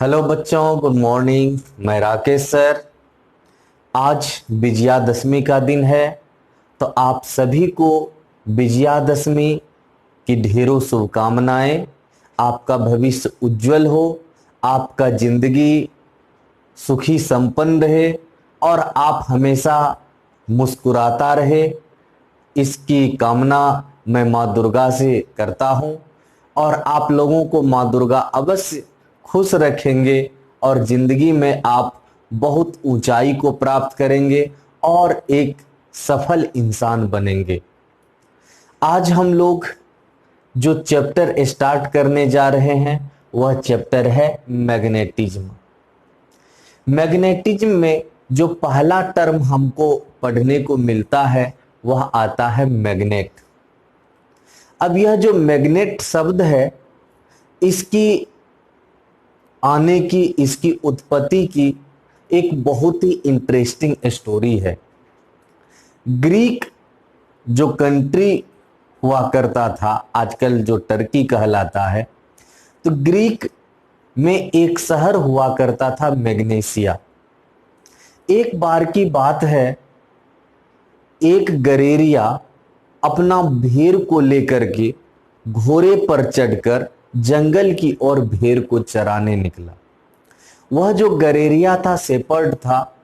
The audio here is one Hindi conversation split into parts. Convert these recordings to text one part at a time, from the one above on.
हेलो बच्चों, गुड मॉर्निंग। मैं राकेश सर। आज विजयादशमी का दिन है, तो आप सभी को विजयादशमी की ढेरों शुभकामनाएं। आपका भविष्य उज्जवल हो, आपका जिंदगी सुखी संपन्न रहे और आप हमेशा मुस्कुराता रहे, इसकी कामना मैं माँ दुर्गा से करता हूँ। और आप लोगों को माँ दुर्गा अवश्य खुश रखेंगे और जिंदगी में आप बहुत ऊंचाई को प्राप्त करेंगे और एक सफल इंसान बनेंगे। आज हम लोग जो चैप्टर स्टार्ट करने जा रहे हैं वह चैप्टर है मैग्नेटिज्म। मैग्नेटिज्म में जो पहला टर्म हमको पढ़ने को मिलता है वह आता है मैग्नेट। अब यह जो मैग्नेट शब्द है, इसकी आने की, इसकी उत्पत्ति की एक बहुत ही इंटरेस्टिंग स्टोरी है। ग्रीक जो कंट्री हुआ करता था, आजकल जो टर्की कहलाता है, तो ग्रीक में एक शहर हुआ करता था मैग्नेसिया। एक बार की बात है, एक गरेरिया अपना भेड़ को लेकर के घोड़े पर चढ़कर जंगल की ओर भेड़ को चराने निकला। वह जो गरेरिया था, शेपर्ड था,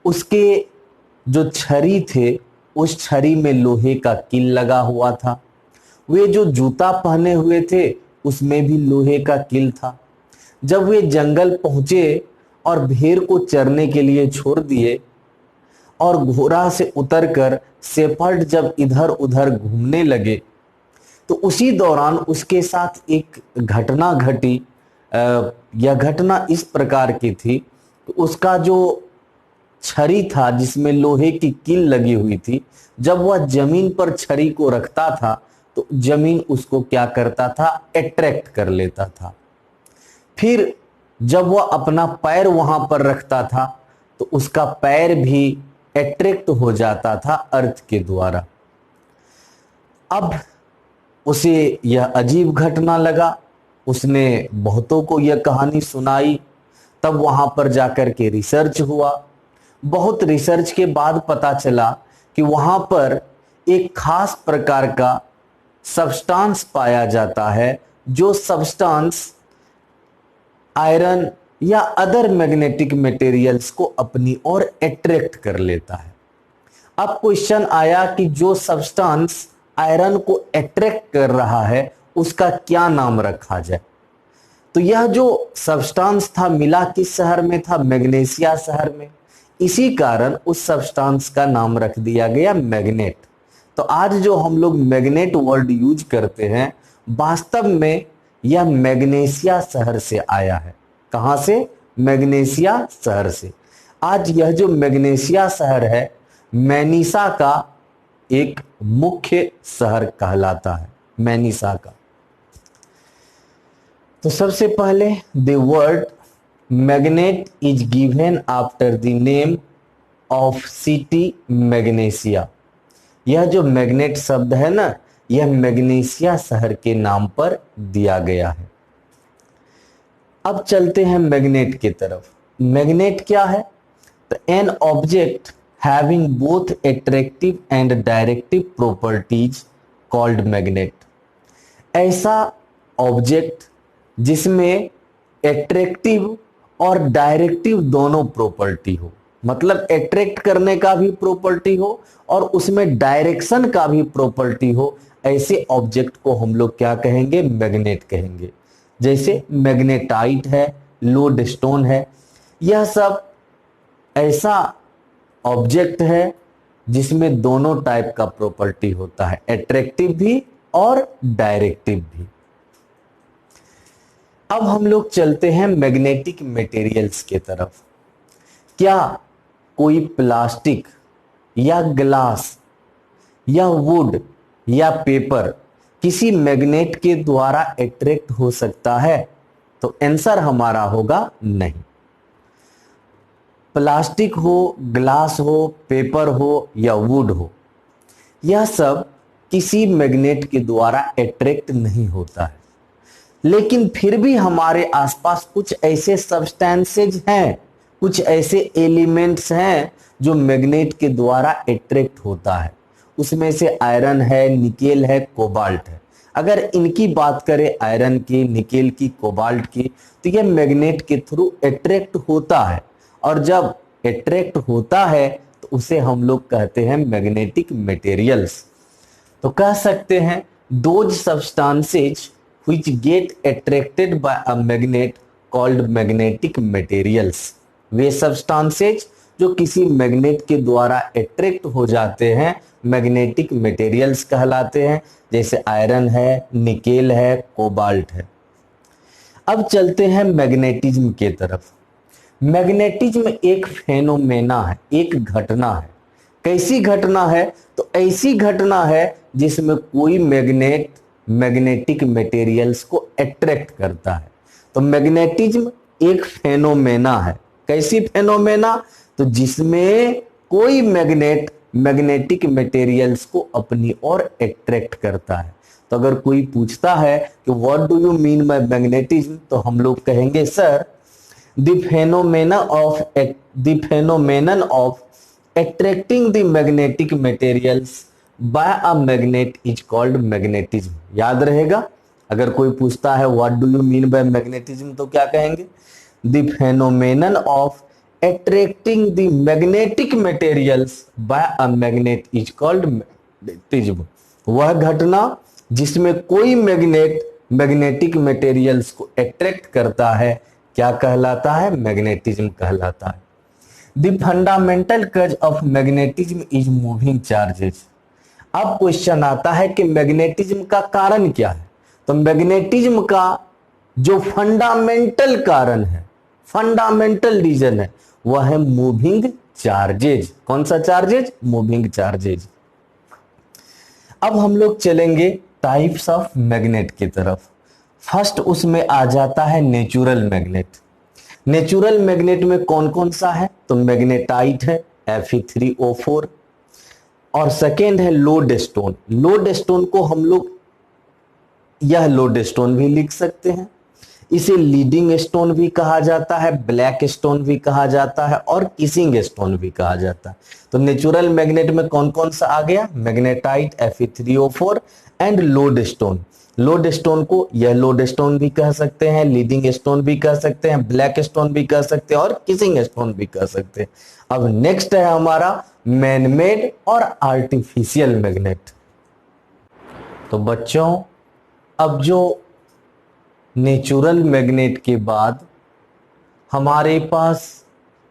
उसके जो छड़ी थे, उस छड़ी में लोहे का कील लगा हुआ था। वे जो जूता पहने हुए थे उसमें भी लोहे का कील था। जब वे जंगल पहुंचे और भेड़ को चरने के लिए छोड़ दिए और घोड़ा से उतरकर शेपर्ड जब इधर उधर घूमने लगे, तो उसी दौरान उसके साथ एक घटना घटी। यह घटना इस प्रकार की थी कि उसका जो छड़ी था जिसमें लोहे की कील लगी हुई थी, जब वह जमीन पर छड़ी को रखता था तो जमीन उसको क्या करता था, अट्रैक्ट कर लेता था। फिर जब वह अपना पैर वहां पर रखता था तो उसका पैर भी अट्रैक्ट हो जाता था अर्थ के द्वारा। अब उसे यह अजीब घटना लगा, उसने बहुतों को यह कहानी सुनाई। तब वहां पर जाकर के रिसर्च हुआ। बहुत रिसर्च के बाद पता चला कि वहां पर एक खास प्रकार का सब्सटेंस पाया जाता है, जो सब्सटेंस आयरन या अदर मैग्नेटिक मटेरियल्स को अपनी ओर अट्रैक्ट कर लेता है। अब क्वेश्चन आया कि जो सब्सटेंस आयरन को अट्रैक्ट कर रहा है उसका क्या नाम रखा जाए। तो यह जो सब्सटेंस था मिला किस शहर में था, मैग्नेसिया शहर में। इसी कारण उस सब्सटेंस का नाम रख दिया गया मैग्नेट। तो आज जो हम लोग मैग्नेट वर्ड यूज करते हैं, वास्तव में यह मैग्नेसिया शहर से आया है। कहां से? मैग्नेसिया शहर से। आज यह जो मैग्नेसिया शहर है, मैनीसा का एक मुख्य शहर कहलाता है, मैनीसा का। तो सबसे पहले the word magnet is given after the name of city Magnesia. यह जो मैग्नेट शब्द है ना, यह मैग्नेसिया शहर के नाम पर दिया गया है। अब चलते हैं मैग्नेट की तरफ। मैग्नेट क्या है? तो an object having both attractive and directive properties called magnet. ऐसा ऑब्जेक्ट जिसमें एट्रैक्टिव और डायरेक्टिव दोनों प्रॉपर्टी हो, मतलब अट्रैक्ट करने का भी प्रॉपर्टी हो और उसमें डायरेक्शन का भी प्रॉपर्टी हो, ऐसे ऑब्जेक्ट को हम लोग क्या कहेंगे? मैग्नेट कहेंगे। जैसे मैग्नेटाइट है, लोडस्टोन है, यह सब ऐसा ऑब्जेक्ट है जिसमें दोनों टाइप का प्रॉपर्टी होता है, अट्रैक्टिव भी और डायरेक्टिव भी। अब हम लोग चलते हैं मैग्नेटिक मटेरियल्स के तरफ। क्या कोई प्लास्टिक या ग्लास या वुड या पेपर किसी मैग्नेट के द्वारा अट्रैक्ट हो सकता है? तो आंसर हमारा होगा नहीं। प्लास्टिक हो, ग्लास हो, पेपर हो या वुड हो, यह सब किसी मैग्नेट के द्वारा अट्रैक्ट नहीं होता है। लेकिन फिर भी हमारे आसपास कुछ ऐसे सब्सटेंसेज हैं, कुछ ऐसे एलिमेंट्स हैं जो मैग्नेट के द्वारा अट्रैक्ट होता है। उसमें से आयरन है, निकेल है, कोबाल्ट है। अगर इनकी बात करें, आयरन की, निकेल की, कोबाल्ट की, तो यह मैग्नेट के थ्रू अट्रैक्ट होता है। और जब अट्रैक्ट होता है तो उसे हम लोग कहते हैं मैग्नेटिक मटेरियल्स। तो कह सकते हैं those substances which get attracted by a magnet called magnetic materials। Way substances जो किसी मैग्नेट के द्वारा अट्रैक्ट हो जाते हैं मैग्नेटिक मटेरियल्स कहलाते हैं, जैसे आयरन है, निकेल है, कोबाल्ट है। अब चलते हैं मैग्नेटिज्म के तरफ। मैग्नेटिज्म एक फेनोमेना है, एक घटना है। कैसी घटना है? तो ऐसी घटना है जिसमें कोई मैग्नेट मैग्नेटिक मटेरियल्स को अट्रैक्ट करता है। तो मैग्नेटिज्म एक फेनोमेना है। कैसी फेनोमेना? तो जिसमें कोई मैग्नेट मैग्नेटिक मटेरियल्स को अपनी ओर अट्रैक्ट करता है। तो अगर कोई पूछता है कि what do you mean by magnetism, तो हम लोग कहेंगे sir the phenomenon of attracting the magnetic materials by a magnet is called magnetism। याद रहेगा, अगर कोई पूछता है what do you mean by magnetism तो क्या कहेंगे? the phenomenon of attracting the magnetic materials by a magnet is called magnetism। वह घटना जिसमें कोई मैग्नेट मैग्नेटिक मटेरियल्स को अट्रैक्ट करता है क्या कहलाता है? मैग्नेटिज्म कहलाता है। द फंडामेंटल कज of magnetism is moving charges. अब क्वेश्चन आता है कि मैग्नेटिज्म का कारण क्या है? तो मैग्नेटिज्म का जो फंडामेंटल कारण है, फंडामेंटल रीजन है, वह है मूविंग चार्जेज। कौन सा चार्जेज? Moving charges. अब हम लोग चलेंगे टाइप्स ऑफ मैग्नेट की तरफ। फर्स्ट उसमें आ जाता है नेचुरल मैग्नेट। नेचुरल मैग्नेट में कौन कौन सा है? तो मैग्नेटाइट है Fe3O4, और सेकेंड है लोडस्टोन। लोडस्टोन को हम लोग यह लोडस्टोन भी लिख सकते हैं, इसे लीडिंग स्टोन भी कहा जाता है, ब्लैक स्टोन भी कहा जाता है, और किसिंग स्टोन भी कहा जाता है। तो नेचुरल मैग्नेट में कौन कौन सा आ गया? Magnetite, Fe3O4 and lodestone. Lodestone को यह लोडस्टोन भी कह सकते हैं, लीडिंग स्टोन भी कह सकते हैं, ब्लैक स्टोन भी कह सकते हैं, और किसिंग स्टोन भी कह सकते हैं। अब नेक्स्ट है हमारा मैनमेड और आर्टिफिशियल मैग्नेट। तो बच्चों, अब जो नेचुरल मैग्नेट के बाद हमारे पास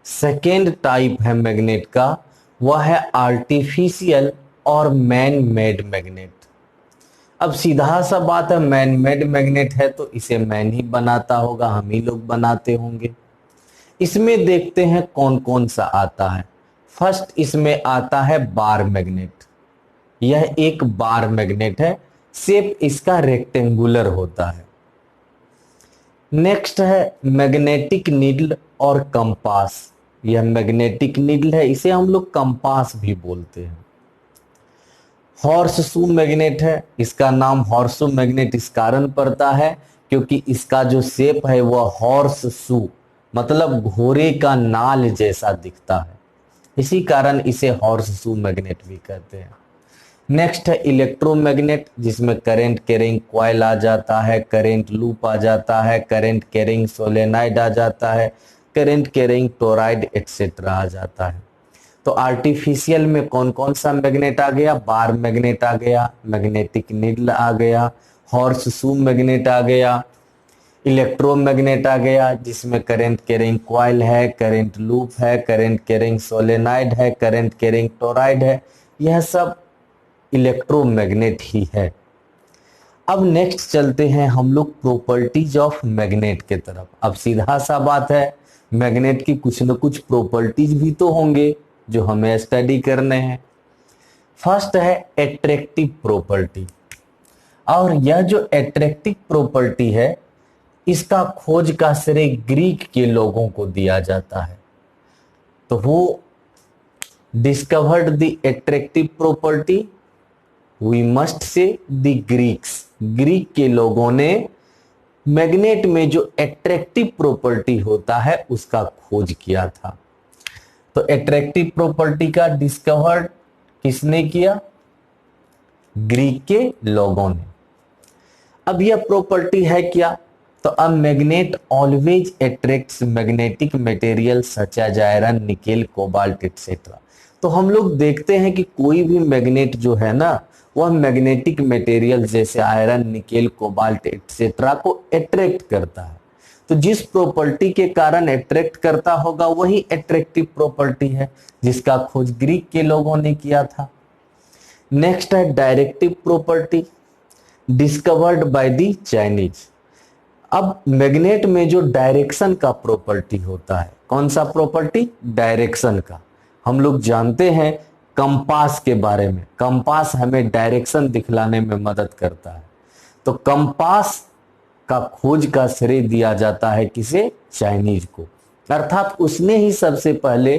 सेकेंड टाइप है मैग्नेट का, वह है आर्टिफिशियल और मैन मेड मैग्नेट। अब सीधा सा बात है, मैन मेड मैग्नेट है तो इसे मैन ही बनाता होगा, हम ही लोग बनाते होंगे। इसमें देखते हैं कौन कौन सा आता है। फर्स्ट इसमें आता है बार मैग्नेट। यह एक बार मैग्नेट है, शेप इसका रेक्टेंगुलर होता है। नेक्स्ट है मैग्नेटिक नीडल और कंपास। यह मैग्नेटिक नीडल है, इसे हम लोग कंपास भी बोलते हैं। हॉर्स शू मैग्नेट है, इसका नाम हॉर्स शू मैग्नेट इस कारण पड़ता है क्योंकि इसका जो शेप है वह हॉर्स शू मतलब घोड़े का नाल जैसा दिखता है, इसी कारण इसे हॉर्स शू मैग्नेट भी कहते हैं। नेक्स्ट है इलेक्ट्रोमैग्नेट, जिसमें करंट कैरिंग कॉइल आ जाता है, करंट लूप आ जाता है, करंट कैरिंग सोलेनाइड आ जाता है, करंट कैरिंग टोराइड एक्सेट्रा आ जाता है। तो आर्टिफिशियल में कौन कौन सा मैग्नेट आ गया? बार मैग्नेट आ गया, मैग्नेटिक नीडल आ गया, हॉर्स शू मैग्नेट आ गया, इलेक्ट्रोमैग्नेट आ गया जिसमें करंट कैरिंग कॉइल है, करंट लूप है, करंट कैरिंग सोलेनाइड है, करंट कैरिंग टोराइड है। यह सब इलेक्ट्रोमैग्नेट ही है। अब नेक्स्ट चलते हैं हम लोग प्रॉपर्टीज ऑफ मैग्नेट के तरफ। अब सीधा सा बात है, मैग्नेट की कुछ न कुछ प्रॉपर्टीज भी तो होंगे जो हमें स्टडी करने हैं। फर्स्ट है एट्रैक्टिव प्रॉपर्टी, और यह जो एट्रैक्टिव प्रॉपर्टी है इसका खोज का श्रेय ग्रीक के लोगों को दिया जाता है। तो वो discovered the attractive property, we must say the Greeks. Greek के लोगों ने मैग्नेट में जो एट्रैक्टिव प्रॉपर्टी होता है उसका खोज किया था। तो एट्रैक्टिव प्रॉपर्टी का डिस्कवर किसने किया? ग्रीक के लोगों ने। अब यह प्रॉपर्टी है क्या? तो a magnet always attracts magnetic material such as iron, nickel, cobalt etcetera. तो हम लोग देखते हैं कि कोई भी मैग्नेट जो है ना, वह मैग्नेटिक मटेरियल जैसे आयरन, निकेल, कोबाल्ट एक्सेट्रा को अट्रैक्ट करता है। तो जिस प्रॉपर्टी के कारण अट्रैक्ट करता होगा वही अट्रैक्टिव प्रॉपर्टी है, जिसका खोज ग्रीक के लोगों ने किया था। नेक्स्ट है directive property, discovered by the Chinese. अब मैग्नेट में जो डायरेक्शन का प्रॉपर्टी होता है, कौन सा प्रॉपर्टी? डायरेक्शन का। हम लोग जानते हैं कंपास के बारे में, कंपास हमें डायरेक्शन दिखलाने में मदद करता है। तो कंपास का खोज का श्रेय दिया जाता है किसे? चाइनीज को। अर्थात उसने ही सबसे पहले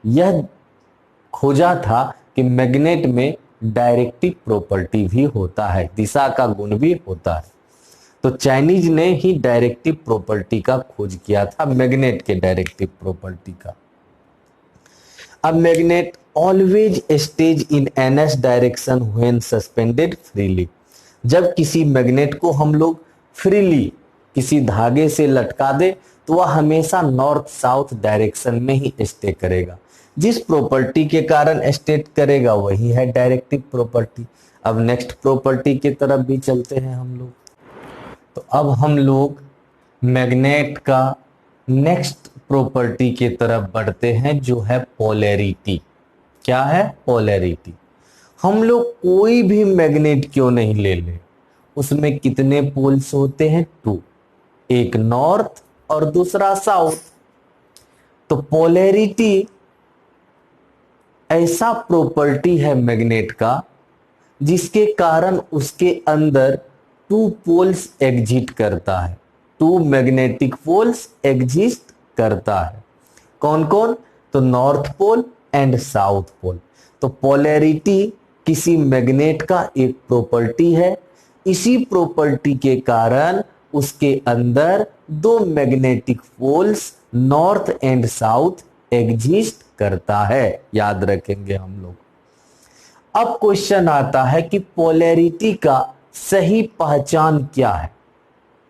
यह खोजा था कि मैग्नेट में डायरेक्टिव प्रॉपर्टी भी होता है, दिशा का गुण भी होता है। तो चाइनीज ने ही डायरेक्टिव प्रॉपर्टी का खोज किया था, मैग्नेट के डायरेक्टिव प्रॉपर्टी का। अब magnet always stage in NS direction when suspended freely. जब किसी मैग्नेट को हम लोग फ्रीली किसी धागे से लटका दे तो वह हमेशा नॉर्थ साउथ डायरेक्शन में ही स्टे करेगा। जिस प्रॉपर्टी के कारण स्टेट करेगा वही है डायरेक्टिव प्रॉपर्टी। अब नेक्स्ट प्रॉपर्टी की तरफ भी चलते हैं हम लोग। तो अब हम लोग मैग्नेट का नेक्स्ट प्रॉपर्टी की तरफ बढ़ते हैं, जो है पोलैरिटी। क्या है? पोलैरिटी। हम लोग कोई भी मैग्नेट क्यों नहीं ले ले, उसमें कितने पोल्स होते हैं? 2, एक नॉर्थ और दूसरा साउथ। तो पोलैरिटी ऐसा प्रॉपर्टी है मैग्नेट का जिसके कारण उसके अंदर 2 पोल्स एग्जिस्ट करता है, 2 मैग्नेटिक पोल्स एग्जिस्ट करता है। कौन कौन? तो north pole and south pole. तो पोलैरिटी किसी मैग्नेट का एक प्रॉपर्टी है। इसी प्रॉपर्टी के कारण उसके अंदर 2 magnetic poles north and south exist करता है, याद रखेंगे हम लोग। अब क्वेश्चन आता है कि पोलैरिटी का सही पहचान क्या है,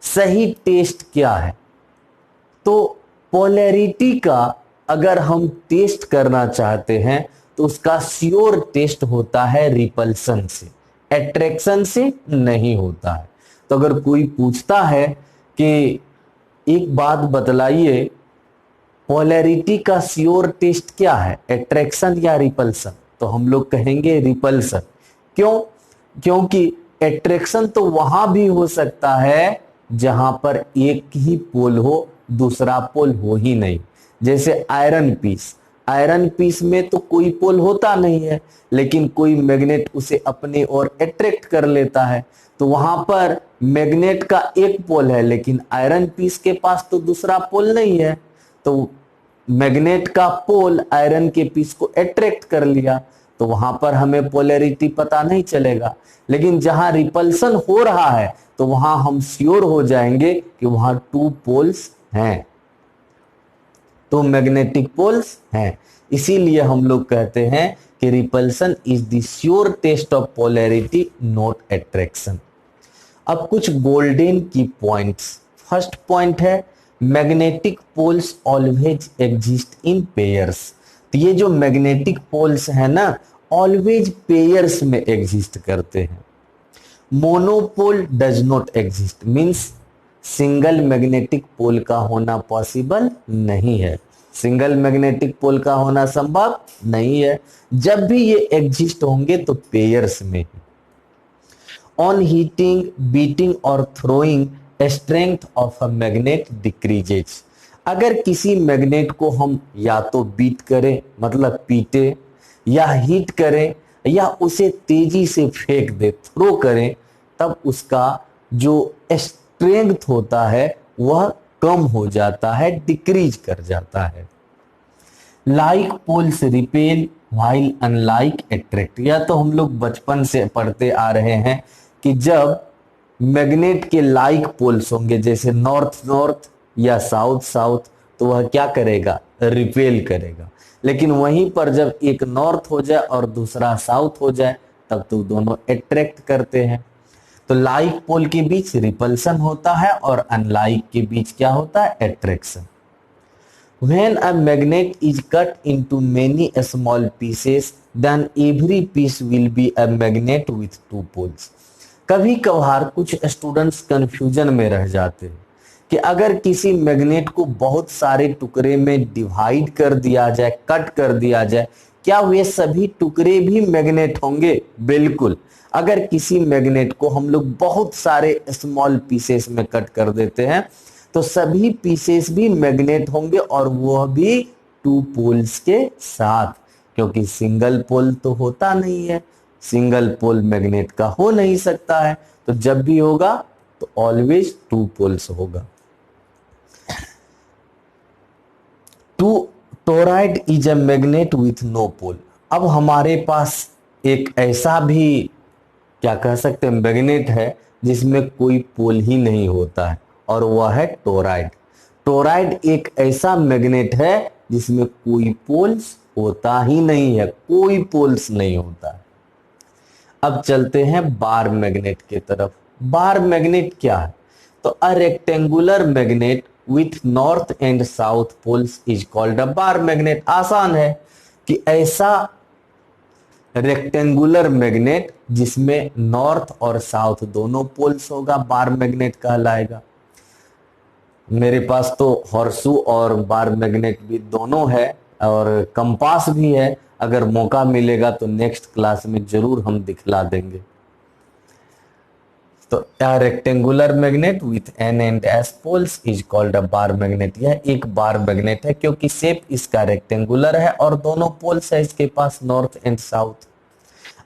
सही टेस्ट क्या है? तो पोलैरिटी का अगर हम टेस्ट करना चाहते हैं तो उसका श्योर टेस्ट होता है रिपल्सन से, अट्रैक्शन से नहीं होता है। तो अगर कोई पूछता है कि एक बात बतलाइए, पोलैरिटी का श्योर टेस्ट क्या है, अट्रैक्शन या रिपल्सन? तो हम लोग कहेंगे रिपल्सन। क्यों? क्योंकि अट्रैक्शन तो वहां भी हो सकता है जहां पर एक ही पोल हो, दूसरा पोल हो ही नहीं। जैसे आयरन पीस, आयरन पीस में तो कोई पोल होता नहीं है, लेकिन कोई मैग्नेट उसे अपने ओर अट्रैक्ट कर लेता है। तो वहां पर मैग्नेट का एक पोल है लेकिन आयरन पीस के पास तो दूसरा पोल नहीं है। तो मैग्नेट का पोल आयरन के पीस को अट्रैक्ट कर लिया, तो वहां पर हमें पोलैरिटी पता नहीं चलेगा। लेकिन जहां रिपल्सन हो रहा है तो वहां हम श्योर हो जाएंगे कि वहां 2 पोल्स हैं, 2 मैग्नेटिक पोल्स हैं। इसीलिए हम लोग कहते हैं कि repulsion is the sure test of polarity, not attraction. अब कुछ golden key points. First point है magnetic poles always exist in pairs. तो ये जो मैग्नेटिक पोल्स है ना, ऑलवेज पेयर्स में एग्जिस्ट करते हैं। Monopole does not exist, means single magnetic pole का होना पॉसिबल नहीं है, सिंगल मैग्नेटिक पोल का होना संभव नहीं है। जब भी ये एग्जिस्ट होंगे तो पेयर्स में ही। ऑन हीटिंग, बीटिंग और throwing strength of a magnet decreases. अगर किसी मैग्नेट को हम या तो बीट करें मतलब पीटे, या हीट करें, या उसे तेजी से फेंक दे, थ्रो करें, तब उसका जो स्ट्रेंथ होता है वह कम हो जाता है, डिक्रीज कर जाता है। Like poles repel while unlike attract. या तो हम लोग बचपन से पढ़ते आ रहे हैं कि जब मैग्नेट के लाइक पोल्स होंगे, जैसे नॉर्थ नॉर्थ या साउथ साउथ, तो वह क्या करेगा, रिपेल करेगा। लेकिन वहीं पर जब एक नॉर्थ हो जाए और दूसरा साउथ हो जाए तब तो दोनों अट्रैक्ट करते हैं। तो लाइक पोल के बीच रिपल्सन होता है और अनलाइक के बीच क्या होता है, attraction. When a magnet is cut into many small pieces, then every piece will be a magnet with two poles. कभी कभार कुछ स्टूडेंट्स कंफ्यूजन में रह जाते हैं कि अगर किसी मैग्नेट को बहुत सारे टुकड़े में डिवाइड कर दिया जाए, कट कर दिया जाए, क्या वे सभी टुकड़े भी मैग्नेट होंगे? बिल्कुल। अगर किसी मैग्नेट को हम लोग बहुत सारे स्मॉल पीसेस में कट कर देते हैं तो सभी पीसेस भी मैग्नेट होंगे, और वह भी टू पोल्स के साथ, क्योंकि सिंगल पोल तो होता नहीं है, सिंगल पोल मैग्नेट का हो नहीं सकता है। तो जब भी होगा तो ऑलवेज टू पोल्स होगा। Toroid is a magnet with no pole. अब हमारे पास एक ऐसा भी क्या कह सकते हैं मैग्नेट है जिसमें कोई पोल ही नहीं होता है, और वह है टोरॉइड। टोरॉइड एक ऐसा मैग्नेट है जिसमें कोई पोल्स होता ही नहीं है, कोई पोल्स नहीं होता है। अब चलते हैं बार मैग्नेट की तरफ। बार मैग्नेट क्या है? तो a rectangular magnet with north and south poles is called a bar magnet. आसान है कि ऐसा रेक्टेंगुलर मैग्नेट जिसमें नॉर्थ और साउथ दोनों पोल्स होगा, बार मैग्नेट कहलाएगा। मेरे पास तो हॉर्सू और बार मैग्नेट भी दोनों है, और कंपास भी है। अगर मौका मिलेगा तो नेक्स्ट क्लास में जरूर हम दिखला देंगे। तो rectangular magnet with N and S poles is called a bar magnet. यह एक बार मैग्नेट है क्योंकि शेप इसका रेक्टेंगुलर है और दोनों पोल्स है इसके पास, नॉर्थ एंड साउथ।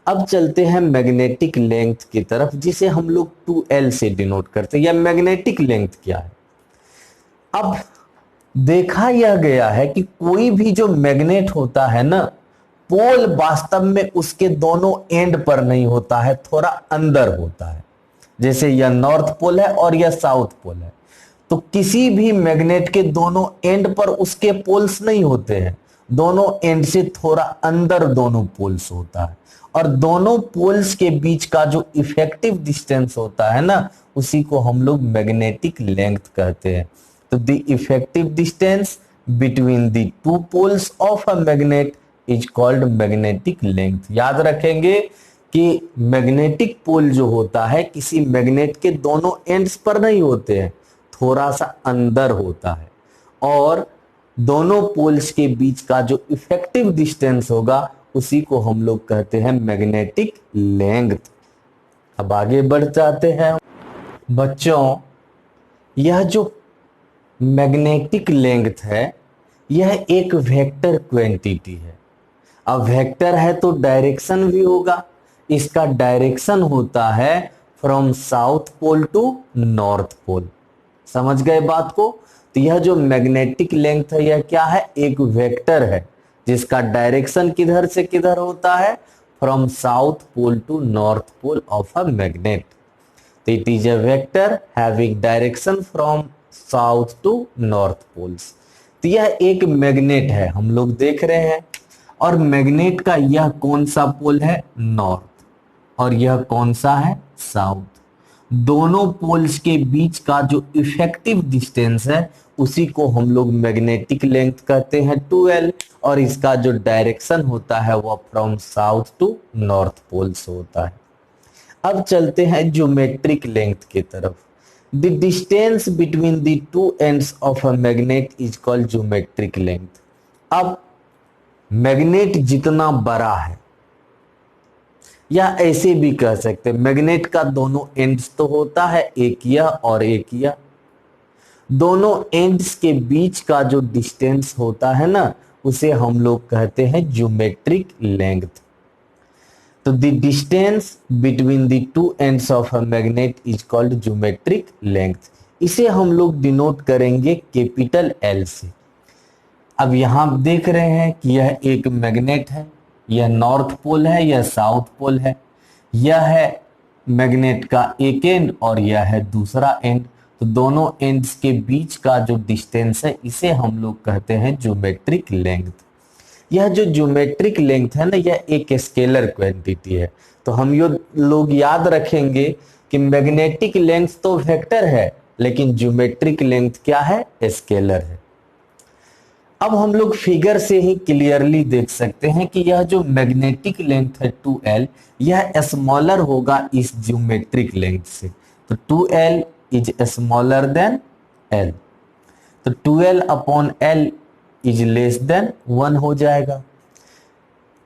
अब चलते हैं मैग्नेटिक लेंथ की तरफ, जिसे हम लोग 2L से डिनोट करते हैं। यह मैग्नेटिक लेंथ क्या है? अब देखा यह गया है कि कोई भी जो मैग्नेट होता है ना, पोल वास्तव में उसके दोनों एंड पर नहीं होता है, थोड़ा अंदर होता है। जैसे यह नॉर्थ पोल है और यह साउथ पोल है, तो किसी भी मैग्नेट के दोनों एंड पर उसके पोल्स नहीं होते हैं, दोनों एंड से थोड़ा अंदर दोनों पोल्स होता है। और दोनों पोल्स के बीच का जो इफेक्टिव डिस्टेंस होता है ना, उसी को हम लोग मैग्नेटिक लेंथ कहते हैं। तो the effective distance between the two poles of a magnet is called magnetic length. याद रखेंगे कि मैग्नेटिक पोल जो होता है किसी मैग्नेट के दोनों एंड्स पर नहीं होते हैं, थोड़ा सा अंदर होता है, और दोनों पोल्स के बीच का जो इफेक्टिव डिस्टेंस होगा उसी को हम लोग कहते हैं मैग्नेटिक लेंथ। अब आगे बढ़ जाते हैं बच्चों। यह जो मैग्नेटिक लेंथ है यह एक वेक्टर क्वांटिटी है। अब वेक्टर है तो डायरेक्शन भी होगा। इसका डायरेक्शन होता है from south pole to north pole. समझ गए बात को? तो यह जो मैग्नेटिक लेंथ है यह क्या है, एक वेक्टर है जिसका डायरेक्शन किधर से किधर होता है, from south pole to north pole of a magnet. तो it is a vector having direction from south to north poles. तो यह एक मैग्नेट है, हम लोग देख रहे हैं, और मैग्नेट का यह कौन सा पोल है, नॉर्थ, और यह कौन सा है, साउथ। दोनों पोल्स के बीच का जो इफेक्टिव डिस्टेंस है उसी को हम लोग मैग्नेटिक लेंथ कहते हैं 2L, और इसका जो डायरेक्शन होता है वह from south to north poles होता है। अब चलते हैं ज्योमेट्रिक लेंथ की तरफ। The distance between the two ends of a magnet is called geometric length. अब मैग्नेट जितना बड़ा है, या ऐसे भी कह सकते हैं मैग्नेट का दोनों एंड्स तो होता है, एक यह और एक यह, दोनों एंड्स के बीच का जो डिस्टेंस होता है ना उसे हम लोग कहते हैं ज्योमेट्रिक लेंथ। तो the distance between the two ends of a magnet is called geometric length. इसे हम लोग डिनोट करेंगे कैपिटल L से। अब यहां देख रहे हैं कि यह एक मैग्नेट है, यह नॉर्थ पोल है, यह साउथ पोल है, यह है मैग्नेट का एक एंड और यह है दूसरा एंड। तो दोनों एंड्स के बीच का जो डिस्टेंस है इसे हम लोग कहते हैं ज्योमेट्रिक लेंथ। यह जो ज्योमेट्रिक लेंथ है ना, यह एक स्केलर क्वांटिटी है। तो हम लोग याद रखेंगे कि मैग्नेटिक लेंथ तो वेक्टर है, लेकिन ज्योमेट्रिक लेंथ क्या है? स्केलर है। अब हम लोग फिगर से ही क्लियरली देख सकते हैं कि यह जो मैग्नेटिक लेंथ है 2L, यह स्मॉलर होगा इस ज्योमेट्रिक लेंथ से। तो 2L is smaller than L। तो 2L upon L is less than 1 हो जाएगा।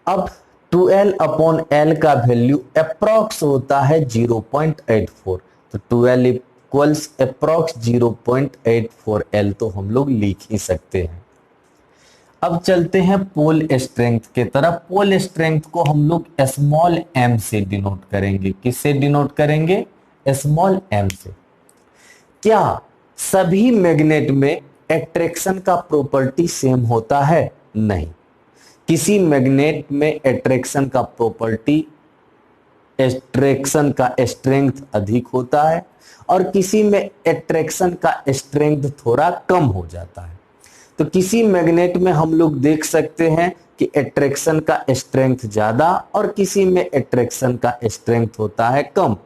अब 2L अपॉन L का वैल्यू अप्रॉक्स होता है 0.84। तो 2L इक्वल्स अप्रॉक्स 0.84 L तो हम लोग लिख ही सकते हैं। अब चलते हैं पोल स्ट्रेंथ के तरफ। पोल स्ट्रेंथ को हम लोग स्मॉल m से डिनोट करेंगे। किससे डिनोट करेंगे? स्मॉल m से। क्या सभी मैग्नेट में एट्रैक्शन का प्रॉपर्टी सेम होता है? नहीं। किसी मैग्नेट में एट्रैक्शन का प्रॉपर्टी, एट्रैक्शन का स्ट्रेंथ अधिक होता है और किसी में एट्रैक्शन का स्ट्रेंथ थोड़ा कम हो जाता है। तो किसी मैग्नेट में हम लोग देख सकते हैं कि एट्रैक्शन का स्ट्रेंथ ज्यादा और किसी में एट्रैक्शन का स्ट्रेंथ होता है कम।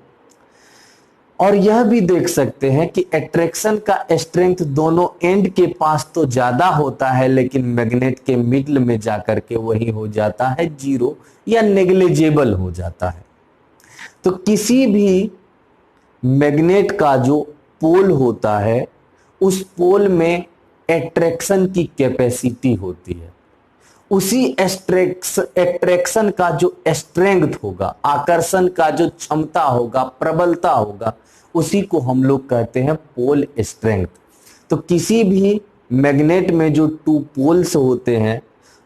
और यह भी देख सकते हैं कि एट्रैक्शन का स्ट्रेंथ दोनों एंड के पास तो ज्यादा होता है, लेकिन मैग्नेट के मिडल में जाकर के वही हो जाता है जीरो या नेग्लिजिबल हो जाता है। तो किसी भी मैग्नेट का जो पोल होता है उस पोल में एट्रैक्शन की कैपेसिटी होती है। उसी एट्रैक्शन का जो स्ट्रेंथ होगा, आकर्षण का जो क्षमता होगा, प्रबलता होगा, उसी को हम लोग कहते हैं पोल स्ट्रेंथ। तो किसी भी मैग्नेट में जो टू पोल्स होते हैं,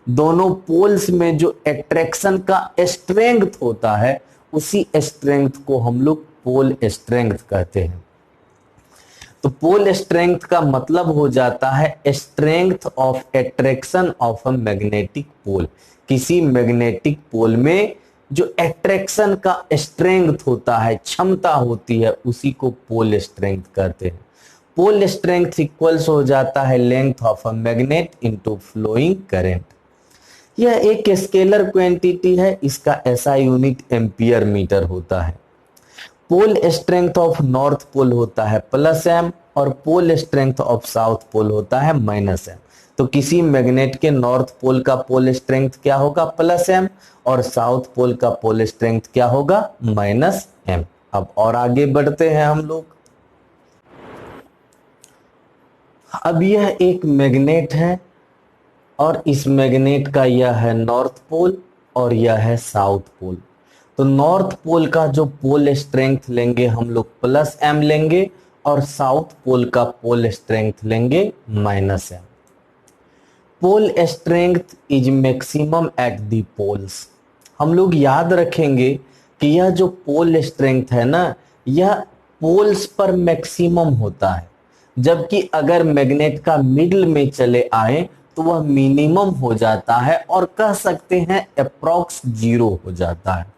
दोनों पोल्स में जो एट्रैक्शन का स्ट्रेंथ होता है उसी स्ट्रेंथ को हम लोग पोल स्ट्रेंथ कहते हैं। तो पोल स्ट्रेंथ का मतलब हो जाता है strength of attraction of a magnetic pole. किसी मैग्नेटिक पोल में जो एट्रैक्शन का स्ट्रेंथ होता है, क्षमता होती है, उसी को पोल स्ट्रेंथ कहते हैं। पोल स्ट्रेंथ इक्वल्स हो जाता है length of a magnet into flowing current. यह एक स्केलर क्वांटिटी है, इसका ऐसा यूनिट एम्पियर मीटर होता है। Pole strength of north pole होता है +m और pole strength of south pole होता है -m। तो किसी मैग्नेट के नॉर्थ पोल का पोल स्ट्रेंथ क्या होगा? +m और साउथ पोल का पोल स्ट्रेंथ क्या होगा? -m। अब और आगे बढ़ते हैं हम लोग। अब यह एक मैग्नेट है और इस मैग्नेट का यह है नॉर्थ पोल और यह है साउथ पोल। तो नॉर्थ पोल का जो पोल स्ट्रेंथ लेंगे हम लोग +m लेंगे और साउथ पोल का पोल स्ट्रेंथ लेंगे -m। Pole strength is maximum at the poles. हम लोग याद रखेंगे कि यह जो पोल स्ट्रेंथ है ना, यह पोल्स पर मैक्सिमम होता है, जबकि अगर मैग्नेट का मिडल में चले आए तो वह मिनिमम हो जाता है और कह सकते हैं अप्रॉक्स 0 हो जाता है।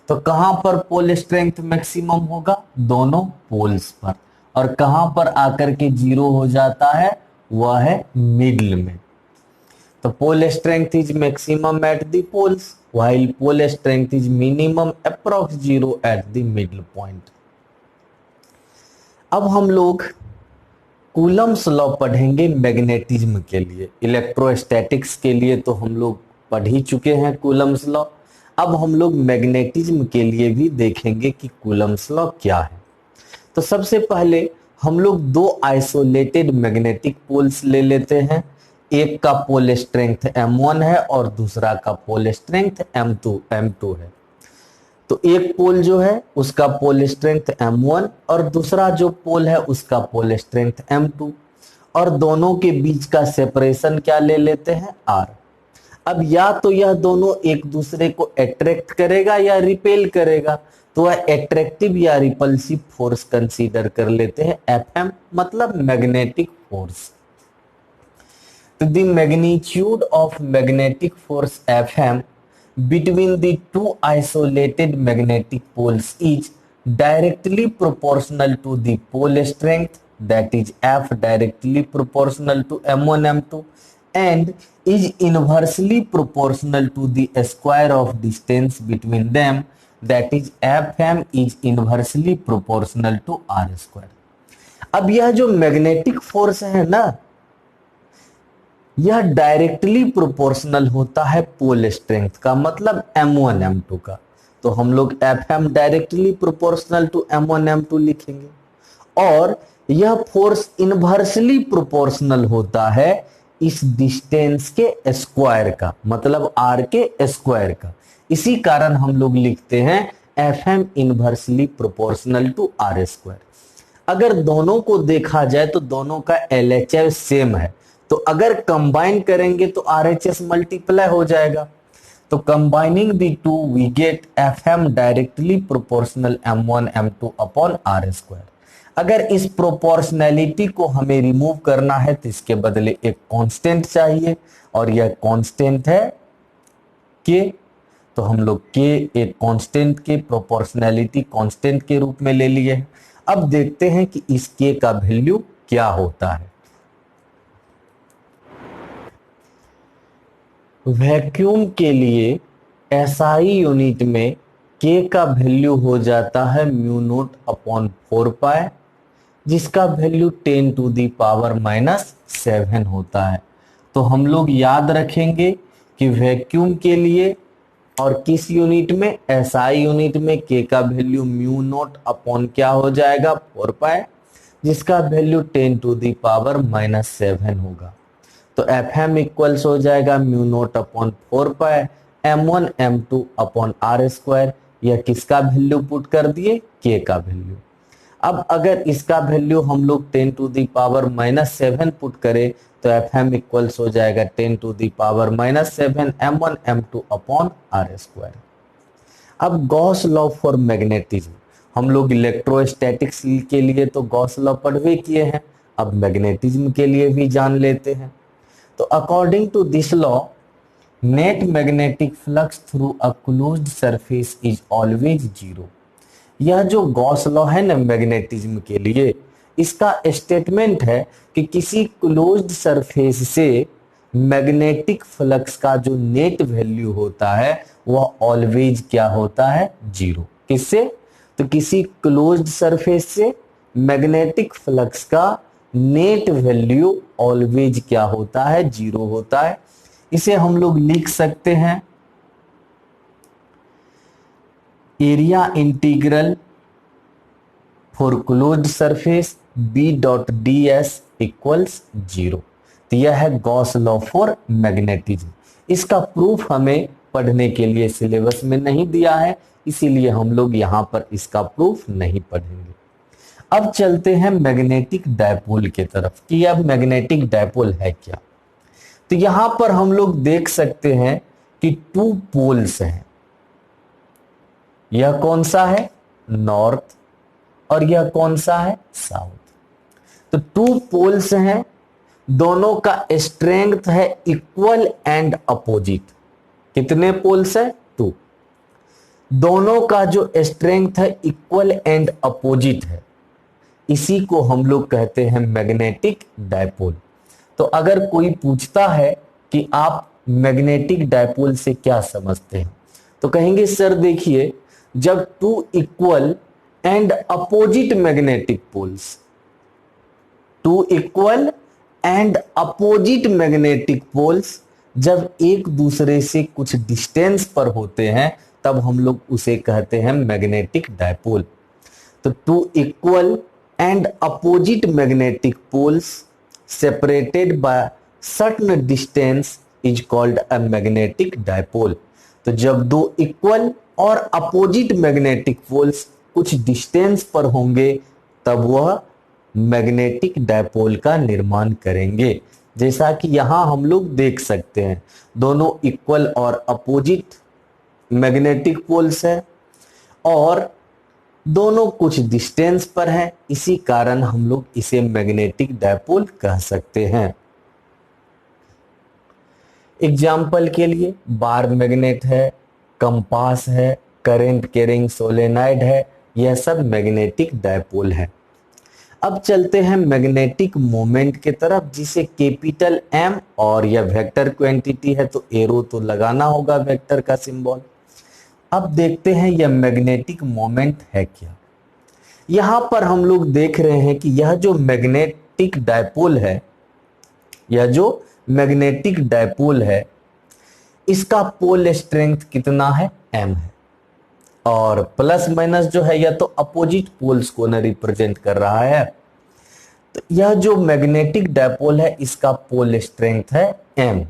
तो कहां पर पोल स्ट्रेंथ मैक्सिमम होगा? दोनों पोल्स पर। और कहां पर आकर के 0 हो जाता है? वह है मिडल में। तो pole strength is maximum at the poles while pole strength is minimum approx 0 at the middle point. अब हम लोग कूलम्स लॉ पढ़ेंगे मैग्नेटिज्म के लिए। इलेक्ट्रोस्टैटिक्स के लिए तो हम लोग पढ़ ही चुके हैं कूलम्स लॉ। अब हम लोग मैग्नेटिज्म के लिए भी देखेंगे कि कूलम्स लॉ क्या है। तो सबसे पहले हम लोग दो आइसोलेटेड मैग्नेटिक पोल्स ले लेते हैं। एक का पोल स्ट्रेंथ m1 है और दूसरा का पोल स्ट्रेंथ m2 है। तो एक पोल जो है उसका पोल स्ट्रेंथ m1 और दूसरा जो पोल है उसका पोल स्ट्रेंथ m2, और दोनों के बीच का सेपरेशन क्या ले लेते हैं? r। अब या तो यह दोनों एक दूसरे को अट्रैक्ट करेगा या रिपेल करेगा, तो वह अट्रैक्टिव या रिपल्सिव फोर्स कंसीडर कर लेते हैं Fm, मतलब मैग्नेटिक फोर्स। तो the magnitude of magnetic force Fm between the two isolated magnetic poles is directly proportional to the pole strength, that is F directly proportional to M1 M2, and is inversely proportional to the square of distance between them, that is Fm is inversely proportional to R square. अब यह जो मैग्नेटिक फोर्स है ना, यह डायरेक्टली प्रोपोर्शनल होता है पोल स्ट्रेंथ का, मतलब M1 M2 का। तो हम लोग Fm directly proportional to M1 M2 लिखेंगे, और यह फोर्स इनवर्सली प्रोपोर्शनल होता है इस डिस्टेंस के स्क्वायर का, मतलब R के स्क्वायर का। इसी कारण हम लोग लिखते हैं Fm inversely proportional to R square. अगर दोनों को देखा जाए तो दोनों का LHS सेम है, तो अगर कंबाइन करेंगे तो RHS मल्टीप्लाई हो जाएगा। तो combining the two we get Fm directly proportional M1 M2 upon R square. अगर इस प्रोपोर्शनैलिटी को हमें रिमूव करना है तो इसके बदले एक कांस्टेंट चाहिए, और यह कांस्टेंट है K। तो हम लोग K एक कांस्टेंट के प्रोपोर्शनैलिटी कांस्टेंट के रूप में ले लिए हैं। अब देखते हैं कि इस K का वैल्यू क्या होता है। वैक्यूम के लिए SI यूनिट में K का वैल्यू हो जाता है म्यू नोट अपॉन 4 पाई, जिसका वैल्यू 10 टू दी पावर -7 होता है। तो हम लोग याद रखेंगे कि वैक्यूम के लिए और किस यूनिट में, SI यूनिट में K का वैल्यू म्यू नोट अपॉन क्या हो जाएगा 4 पाई, जिसका वैल्यू 10 टू दी पावर -7 होगा। तो Fm इक्वल्स हो जाएगा म्यू नोट अपॉन 4 पाई M1 M2 upon R square. यह किसका वैल्यू पुट कर दिए, K का वैल्यू। अब अगर इसका वैल्यू हम लोग 10 टू दी पावर -7 पुट करें तो Fm इक्वल्स हो जाएगा 10 to the power -7 M1 M2 upon R square. अब गॉस लॉ फॉर मैग्नेटिज्म, हम लोग इलेक्ट्रोस्टैटिक्स के लिए तो गॉस लॉ पढ़वे किए हैं, अब मैग्नेटिज्म के लिए भी जान लेते हैं। तो according to this law, net magnetic flux through a closed surface is always zero. यह जो गॉस लॉ है ना मैग्नेटिज्म के लिए, इसका स्टेटमेंट है कि किसी क्लोज्ड सरफेस से मैग्नेटिक फ्लक्स का जो नेट वैल्यू होता है वह ऑलवेज क्या होता है, जीरो। किससे, तो किसी क्लोज्ड सरफेस से मैग्नेटिक फ्लक्स का नेट वैल्यू ऑलवेज क्या होता है, जीरो होता है। इसे हम लोग लिख सकते हैं area integral for closed surface B dot ds equals zero. तो यह है गॉस लॉ फॉर मैग्नेटिज्म। इसका प्रूफ हमें पढ़ने के लिए सिलेबस में नहीं दिया है, इसीलिए हम लोग यहां पर इसका प्रूफ नहीं पढ़ेंगे। अब चलते हैं मैग्नेटिक डायपोल की तरफ कि अब मैग्नेटिक डायपोल है क्या। तो यहां पर हम लोग देख सकते हैं कि 2 पोल्स हैं। यह कौन सा है, नॉर्थ, और यह कौन सा है, साउथ। तो 2 पोल्स हैं, दोनों का स्ट्रेंथ है इक्वल एंड अपोजिट। कितने पोल्स है, 2। दोनों का जो स्ट्रेंथ है इक्वल एंड अपोजिट है, इसी को हम लोग कहते हैं मैग्नेटिक डायपोल। तो अगर कोई पूछता है कि आप मैग्नेटिक डायपोल से क्या समझते हैं, तो कहेंगे सर देखिए, जब 2 equal and opposite magnetic poles, 2 equal and opposite magnetic poles जब एक दूसरे से कुछ डिस्टेंस पर होते हैं, तब हम लोग उसे कहते हैं मैग्नेटिक डायपोल। तो 2 equal and opposite magnetic poles separated by certain distance is called a magnetic dipole. तो जब 2 इक्वल और अपोजिट मैग्नेटिक पोल्स कुछ डिस्टेंस पर होंगे, तब वह मैग्नेटिक डायपोल का निर्माण करेंगे। जैसा कि यहां हम लोग देख सकते हैं, दोनों इक्वल और अपोजिट मैग्नेटिक पोल्स हैं और दोनों कुछ डिस्टेंस पर हैं, इसी कारण हम लोग इसे मैग्नेटिक डायपोल कह सकते हैं। एग्जाम्पल के लिए बार मैग्नेट है, कंपास है, करंट कैरिंग सोलेनाइड है, यह सब मैग्नेटिक डायपोल है। अब चलते हैं मैग्नेटिक मोमेंट की तरफ, जिसे कैपिटल एम, और यह वेक्टर क्वांटिटी है तो एरो तो लगाना होगा वेक्टर का सिंबल। अब देखते हैं यह मैग्नेटिक मोमेंट है क्या। यहां पर हम लोग देख रहे हैं कि यह जो मैग्नेटिक डायपोल है, यह जो मैग्नेटिक डायपोल है, इसका पोल स्ट्रेंथ कितना है, एम है। और प्लस माइनस जो है यह तो अपोजिट पोल्स को न रिप्रेजेंट कर रहा है। तो यह जो मैग्नेटिक डायपोल है इसका पोल स्ट्रेंथ है एम।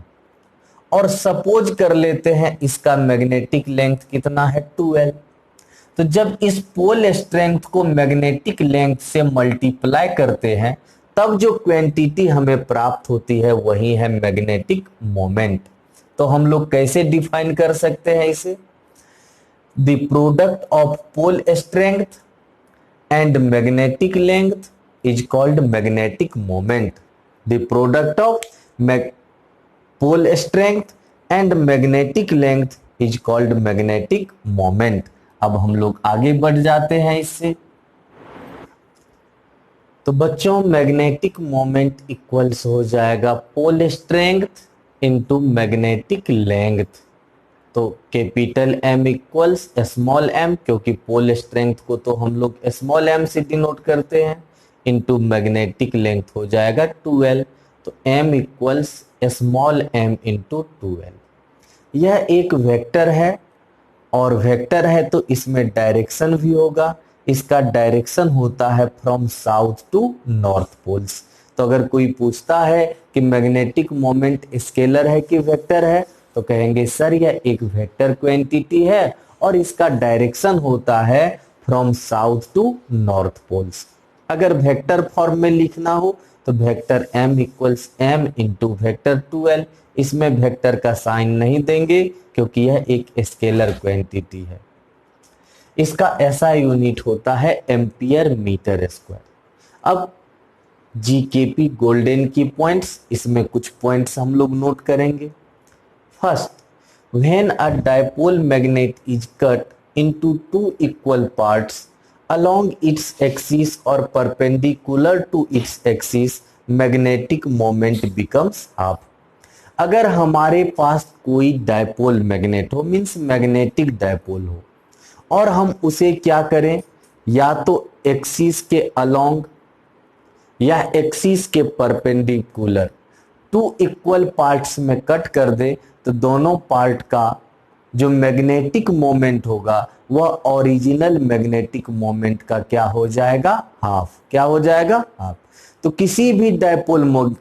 और सपोज कर लेते हैं इसका मैग्नेटिक लेंथ कितना है, 12। तो जब इस पोल स्ट्रेंथ को मैग्नेटिक लेंथ से मल्टीप्लाई करते हैं तब जो क्वांटिटी हमें प्राप्त होती है वही है मैग्नेटिक मोमेंट। तो हम लोग कैसे डिफाइन कर सकते हैं इसे, the product of pole strength and magnetic length is called magnetic moment. The product of pole strength and magnetic length is called magnetic moment. अब हम लोग आगे बढ़ जाते हैं इससे। तो बच्चों मैग्नेटिक मोमेंट इक्वल्स हो जाएगा pole strength into magnetic length. तो capital M equals small M, क्योंकि पोल स्ट्रेंथ को तो हम लोग स्मॉल एम से डिनोट करते हैं, इनटू मैग्नेटिक लेंथ हो जाएगा 12। तो m equals small m into 12। यह एक वेक्टर है, और वेक्टर है तो इसमें डायरेक्शन भी होगा। इसका डायरेक्शन होता है from south to north poles. तो अगर कोई पूछता है कि मैग्नेटिक मोमेंट स्केलर है कि वेक्टर है, तो कहेंगे सर यह एक वेक्टर क्वांटिटी है और इसका डायरेक्शन होता है from south to north poles. अगर वेक्टर फॉर्म में लिखना हो तो vector m equals m into vector 12। इसमें वेक्टर का साइन नहीं देंगे क्योंकि यह एक स्केलर क्वांटिटी है। इसका ऐसा यूनिट होता है एम्पियर मीटर स्क्वायर। अब जीकेपी गोल्डन की पॉइंट्स, इसमें कुछ पॉइंट्स हम लोग नोट करेंगे। First, when a dipole magnet is cut into two equal parts along its axis or perpendicular to its axis, magnetic moment becomes half। अगर हमारे पास कोई डायपोल मैग्नेट हो, मीन्स मैग्नेटिक डायपोल हो, और हम उसे क्या करें, या तो एक्सिस के अलोंग या एक्सिस के परपेंडिकुलर टू इक्वल पार्ट्स में कट कर दे, तो दोनों पार्ट का जो मैग्नेटिक मोमेंट होगा वह ओरिजिनल मैग्नेटिक मोमेंट का क्या हो जाएगा, हाफ। क्या हो जाएगा, हाफ। तो किसी भी डायपोल,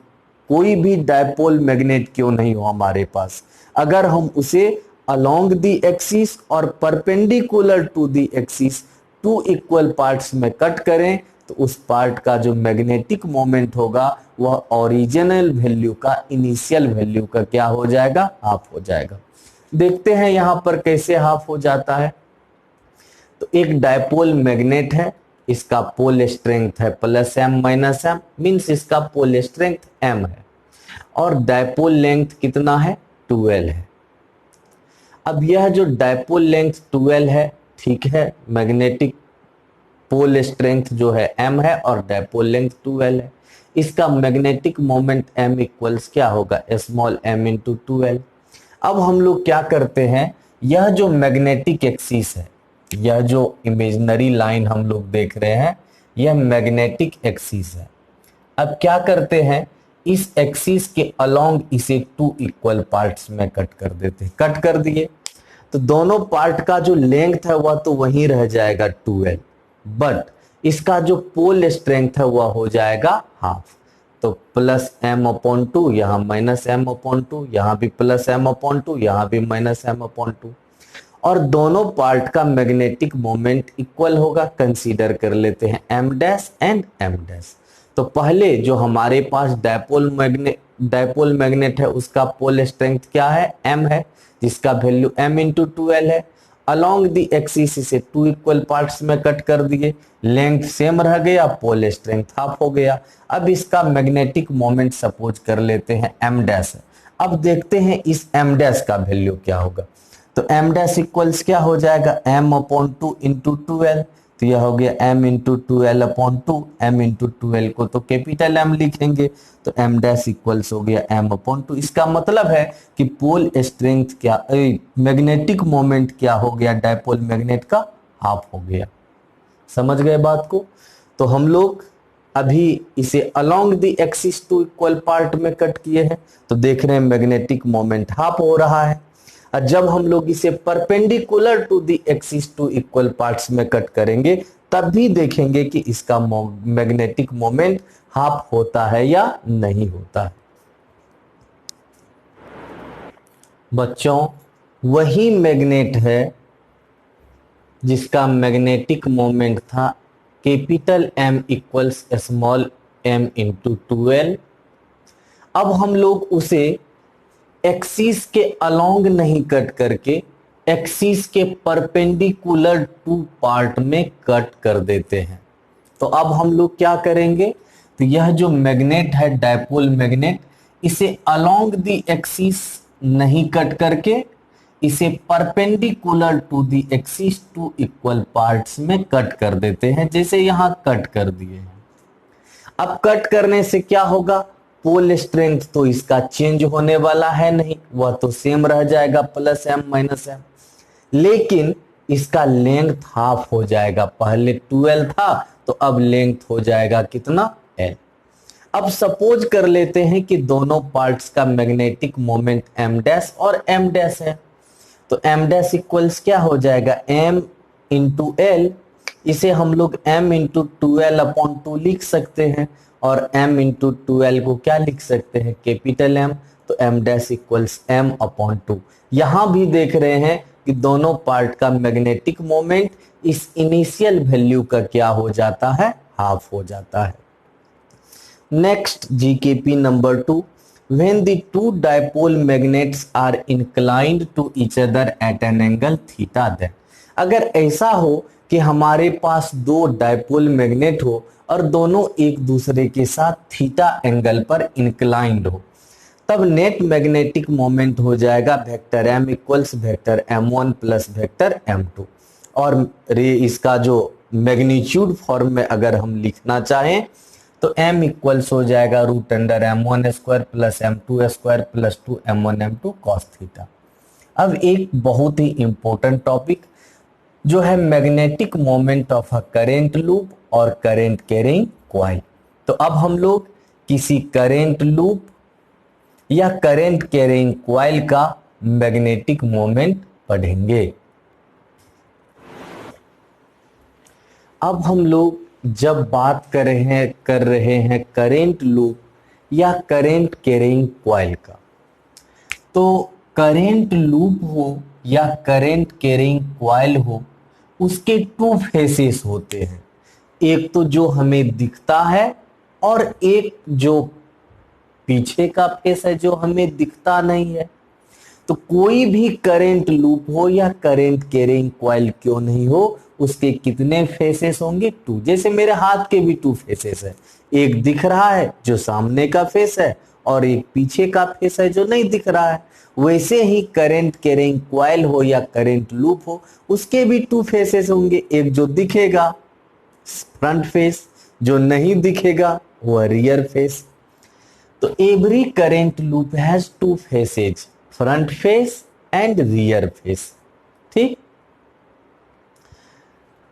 कोई भी डायपोल मैग्नेट क्यों नहीं हो हमारे पास, अगर हम उसे अलोंग द एक्सिस और perpendicular to the axis two equal parts में कट करें, तो उस पार्ट का जो मैग्नेटिक मोमेंट होगा वह ओरिजिनल वैल्यू का, इनिशियल वैल्यू का क्या हो जाएगा, हाफ हो जाएगा। देखते हैं यहां पर कैसे हाफ हो जाता है। तो एक डायपोल मैग्नेट है, इसका पोल स्ट्रेंथ है plus M minus M, means इसका पोल स्ट्रेंथ एम है, और डायपोल लेंथ कितना है, 12 है। अब यह जो डायपोल लेंथ 12 है, ठीक है, मैग्नेटिक पोल स्ट्रेंथ जो है एम है और डायपोल लेंथ 12 है, इसका मैग्नेटिक मोमेंट एम इक्वल्स क्या होगा, स्मॉल एम इंटू 12। अब हम लोग क्या करते हैं, यह जो मैग्नेटिक एक्सिस है, यह जो इमेजिनरी लाइन हम लोग देख रहे हैं, यह मैग्नेटिक एक्सिस है। अब क्या करते हैं, इस एक्सिस के अलोंग इसे टू इक्वल पार्ट्स में कट कर देते हैं। कट कर दिए तो दोनों पार्ट का जो लेंथ है वह तो वहीं रह जाएगा 12, बट इसका जो पोल स्ट्रेंथ है वह हो जाएगा हाफ। तो प्लस एम अपॉन 2, यहाँ माइनस एम अपॉन 2, यहाँ भी प्लस एम अपॉन 2, यहाँ भी माइनस एम अपॉन 2, और दोनों पार्ट का मैग्नेटिक मोमेंट इक्वल होगा। कंसीडर कर लेते हैं M dash and M dash. तो पहले जो हमारे पास डायपोल मैग्नेट है उसका पोल स्ट्रेंथ क्या है, एम है, जिसका वैल्यू एम इंटू 12 है। अलोंग द एक्सिस इसे टू इक्वल पार्ट्स में कट कर दिए, लेंथ सेम रह गया, पोल स्ट्रेंथ हाफ हो गया। अब इसका मैग्नेटिक मोमेंट सपोज कर लेते हैं एम डैश है। अब देखते हैं इस एम डैश का वैल्यू क्या होगा। तो एम डैश इक्वल्स क्या हो जाएगा, एम अपॉन 2 इंटू 12। तो यह हो गया m into 2l/2, m into 2l को तो कैपिटल M लिखेंगे, तो m डैश इक्वल्स हो गया m/2। इसका मतलब है कि पोल स्ट्रेंथ क्या, मैग्नेटिक मोमेंट क्या हो गया, डायपोल मैग्नेट का हाफ हो गया। समझ गए बात को? तो हम लोग अभी इसे along the axis two equal part में कट किए हैं, तो देख रहे हैं मैग्नेटिक मोमेंट हाफ हो रहा है। और जब हम लोग इसे perpendicular to the axis two equal parts में कट करेंगे, तब भी देखेंगे कि इसका मैग्नेटिक मोमेंट हाफ होता है या नहीं होता है। बच्चों, वही मैग्नेट है जिसका मैग्नेटिक मोमेंट था capital M equals small m into 2l। अब हम लोग उसे एक्सिस के अलोंग नहीं कट करके एक्सिस के परपेंडिकुलर टू पार्ट में कट कर देते हैं। तो अब हम लोग क्या करेंगे, तो यह जो मैग्नेट है डायपोल मैग्नेट, इसे अलोंग द एक्सिस नहीं कट करके इसे perpendicular to the axis two equal parts में कट कर देते हैं, जैसे यहां कट कर दिए हैं। अब कट करने से क्या होगा, पोल स्ट्रेंथ तो इसका चेंज होने वाला है नहीं, वह तो सेम रह जाएगा +m -m, लेकिन इसका लेंथ हाफ हो जाएगा। पहले 2l था तो अब लेंथ हो जाएगा कितना, l। अब सपोज कर लेते हैं कि दोनों पार्ट्स का मैग्नेटिक मोमेंट m डैश और m डैश है, तो m डैश इक्वल्स क्या हो जाएगा, m इंटू l। इसे हम लोग m इंटू 2l/2 लिख सकते हैं, और m इंटू 2l को क्या लिख सकते हैं, कैपिटल M, तो m डैश इक्वल्स m/2। यहां भी देख रहे हैं कि दोनों पार्ट का मैग्नेटिक मोमेंट इस इनिशियल वैल्यू का क्या हो जाता है, हाफ हो जाता है। Next GKP number 2, when the two dipole magnets are inclined to each other at an angle theta, then अगर ऐसा हो कि हमारे पास दो डायपोल मैग्नेट हो और दोनों एक दूसरे के साथ थीटा एंगल पर इंक्लाइंड हो, तब नेट मैग्नेटिक मोमेंट हो जाएगा vector m equals vector m1 plus vector m2। और इसका जो मैग्नीट्यूड फॉर्म में अगर हम लिखना चाहें तो m इक्वल्स हो जाएगा √m1² plus m2² plus 2m1m2 cos theta. अब एक बहुत ही इंपॉर्टेंट टॉपिक जो है magnetic moment of a current loop और करेंट कैरिंग कॉइल। तो अब हम लोग किसी करेंट लूप या करेंट कैरिंग कॉइल का मैग्नेटिक मोमेंट पढ़ेंगे। अब हम लोग जब बात कर रहे हैं करेंट लूप या करेंट कैरिंग कॉइल का, तो करेंट लूप हो या करेंट कैरिंग कॉइल हो, उसके 2 फेसेस होते हैं। एक तो जो हमें दिखता है और एक जो पीछे का फेस है जो हमें दिखता नहीं है। तो कोई भी करेंट लूप हो या करेंट कैरिंग कॉइल क्यों नहीं हो, उसके कितने फेसेस होंगे, 2। जैसे मेरे हाथ के भी 2 फेसेस है, एक दिख रहा है जो सामने का फेस है और एक पीछे का फेस है जो नहीं दिख रहा है। वैसे ही करंट कैरिंग कॉइल हो या करंट लूप हो, उसके भी 2 फेसेस होंगे, एक जो दिखेगा फ्रंट फेस, जो नहीं दिखेगा वो रियर फेस। तो every current loop has 2 faces, front face and rear face. ठीक।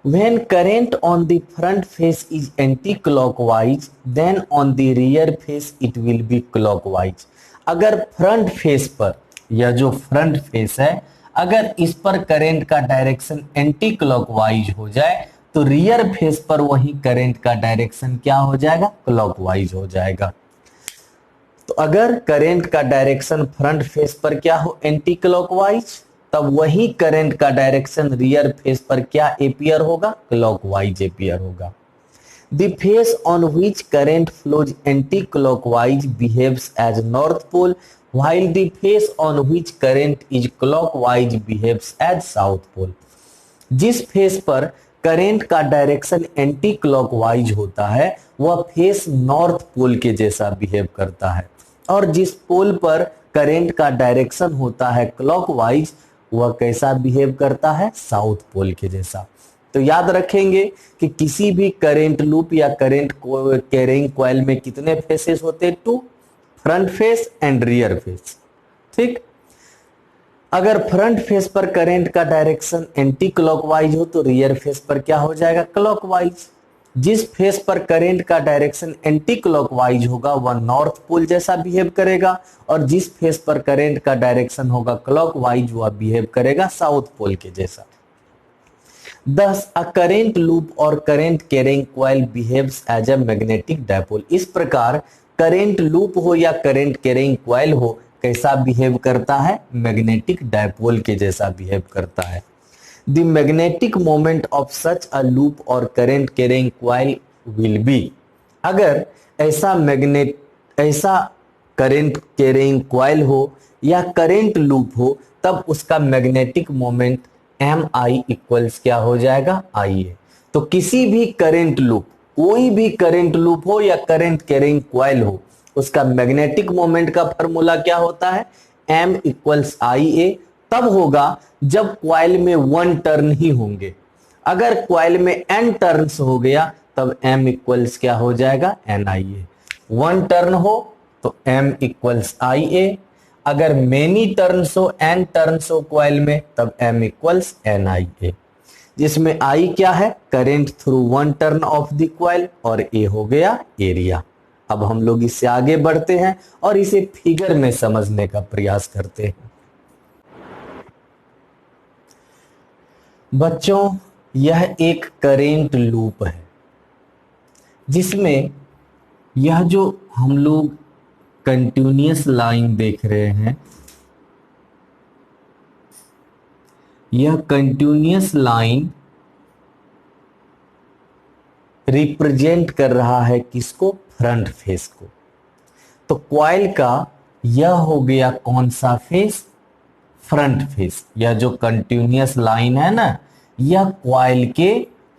When current on the front face is anti-clockwise, then on the rear face it will be clockwise। अगर फ्रंट फेस पर, या जो फ्रंट फेस है, अगर इस पर करंट का डायरेक्शन एंटी क्लॉकवाइज हो जाए, तो रियर फेस पर वही करंट का डायरेक्शन क्या हो जाएगा, क्लॉकवाइज हो जाएगा। तो अगर करंट का डायरेक्शन फ्रंट फेस पर क्या हो, एंटी क्लॉकवाइज, तब वही करंट का डायरेक्शन रियर फेस पर क्या अपीयर होगा, क्लॉकवाइज अपीयर होगा। The face on which current flows anti clockwise behaves as north pole, while the face on which current is clockwise behaves as south pole. जिस फेस पर करंट का डायरेक्शन एंटी क्लॉकवाइज होता है वह फेस नॉर्थ पोल के जैसा बिहेव करता है, और जिस पोल पर करंट का डायरेक्शन होता है क्लॉकवाइज, वह कैसा बिहेव करता है, साउथ पोल के जैसा। तो याद रखेंगे कि किसी भी करेंट लूप या करेंट कैरिंग कॉइल में कितने फेसेस होते हैं? 2, front face and rear face. ठीक, अगर फ्रंट फेस पर करंट का डायरेक्शन एंटी क्लॉकवाइज हो तो रियर फेस पर क्या हो जाएगा? क्लॉकवाइज। जिस फेस पर करंट का डायरेक्शन एंटी क्लॉकवाइज होगा वह नॉर्थ पोल जैसा बिहेव करेगा, और जिस फेस पर करंट का डायरेक्शन होगा क्लॉकवाइज वह बिहेव करेगा साउथ पोल के जैसा। Thus, a current loop or current carrying coil behaves as a magnetic dipole। इस प्रकार करंट लूप हो या करंट कैरिंग कॉइल हो कैसा बिहेव करता है? मैग्नेटिक डायपोल के जैसा बिहेव करता है। The magnetic moment of such a loop और current carrying coil will be. अगर ऐसा करंट कैरिंग कॉइल हो या करंट लूप हो तब उसका मैग्नेटिक मोमेंट MI इक्वल्स क्या हो जाएगा? IA। तो किसी भी करंट लूप, कोई भी करंट लूप हो या करंट कैरिंग कॉइल हो, उसका मैग्नेटिक मोमेंट का फॉर्मूला क्या होता है? M equals IA। तब होगा जब कॉइल में 1 टर्न ही होंगे। अगर कॉइल में n टर्न्स हो गया तब M इक्वल्स क्या हो जाएगा? NIA। 1 टर्न हो तो M इक्वल्स IA। अगर मेनी टर्न्स हो, n टर्न्स हो कॉइल में, तब M इक्वल्स NIA, जिसमें I क्या है? Current through 1 turn off the coil, और A हो गया एरिया। अब हम लोग इससे आगे बढ़ते हैं और इसे फिगर में समझने का प्रयास करते हैं। बच्चों, यह एक करंट लूप है जिसमें यह जो हम लोग कंटिन्यूअस लाइन देख रहे हैं, यह कंटिन्यूअस लाइन रिप्रेजेंट कर रहा है किसको? फ्रंट फेस को। तो कॉइल का यह हो गया कौन सा फेस? Front face. यह जो कंटिन्यूअस लाइन है ना, यह कॉइल के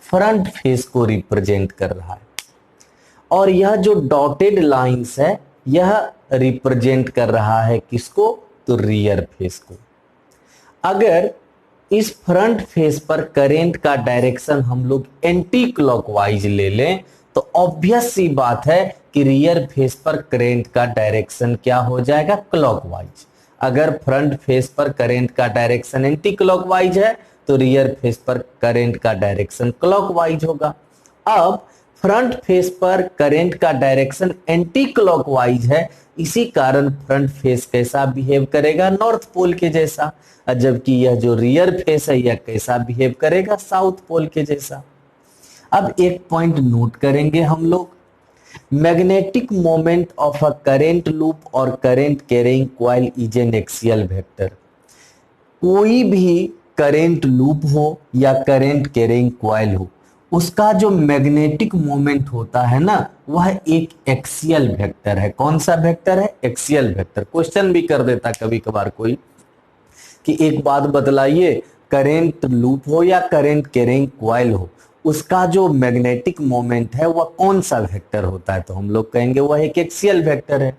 फ्रंट फेस को रिप्रेजेंट कर रहा है, और यह जो डॉटेड लाइंस है यह रिप्रेजेंट कर रहा है किसको? तो रियर फेस को। अगर इस फ्रंट फेस पर करंट का डायरेक्शन हम लोग एंटी क्लॉकवाइज ले लें तो ऑब्वियस सी बात है कि रियर फेस पर करंट का डायरेक्शन क्या हो जाएगा? क्लॉकवाइज। अगर फ्रंट फेस पर करंट का डायरेक्शन एंटी क्लॉकवाइज है तो रियर फेस पर करंट का डायरेक्शन क्लॉकवाइज होगा। अब फ्रंट फेस पर करंट का डायरेक्शन एंटी क्लॉकवाइज है, इसी कारण फ्रंट फेस कैसा बिहेव करेगा? नॉर्थ पोल के जैसा। जबकि यह जो रियर फेस है यह कैसा बिहेव करेगा? साउथ पोल के जैसा। अब एक पॉइंट नोट करेंगे हम लोग, magnetic moment of a current loop और current carrying coil is an axial vector. कोई भी करंट लूप हो या करंट कैरिंग कॉइल हो, उसका जो मैग्नेटिक मोमेंट होता है ना, वह एक एक्सियल वेक्टर है। कौन सा वेक्टर है? Axial vector. क्वेश्चन भी कर देता कभी कभार कोई कि एक बात बतलाइए, करंट लूप हो या करंट कैरिंग कॉइल हो, उसका जो मैग्नेटिक मोमेंट है वह कौन सा वेक्टर होता है? तो हम लोग कहेंगे वह एक एक्सियल वेक्टर है,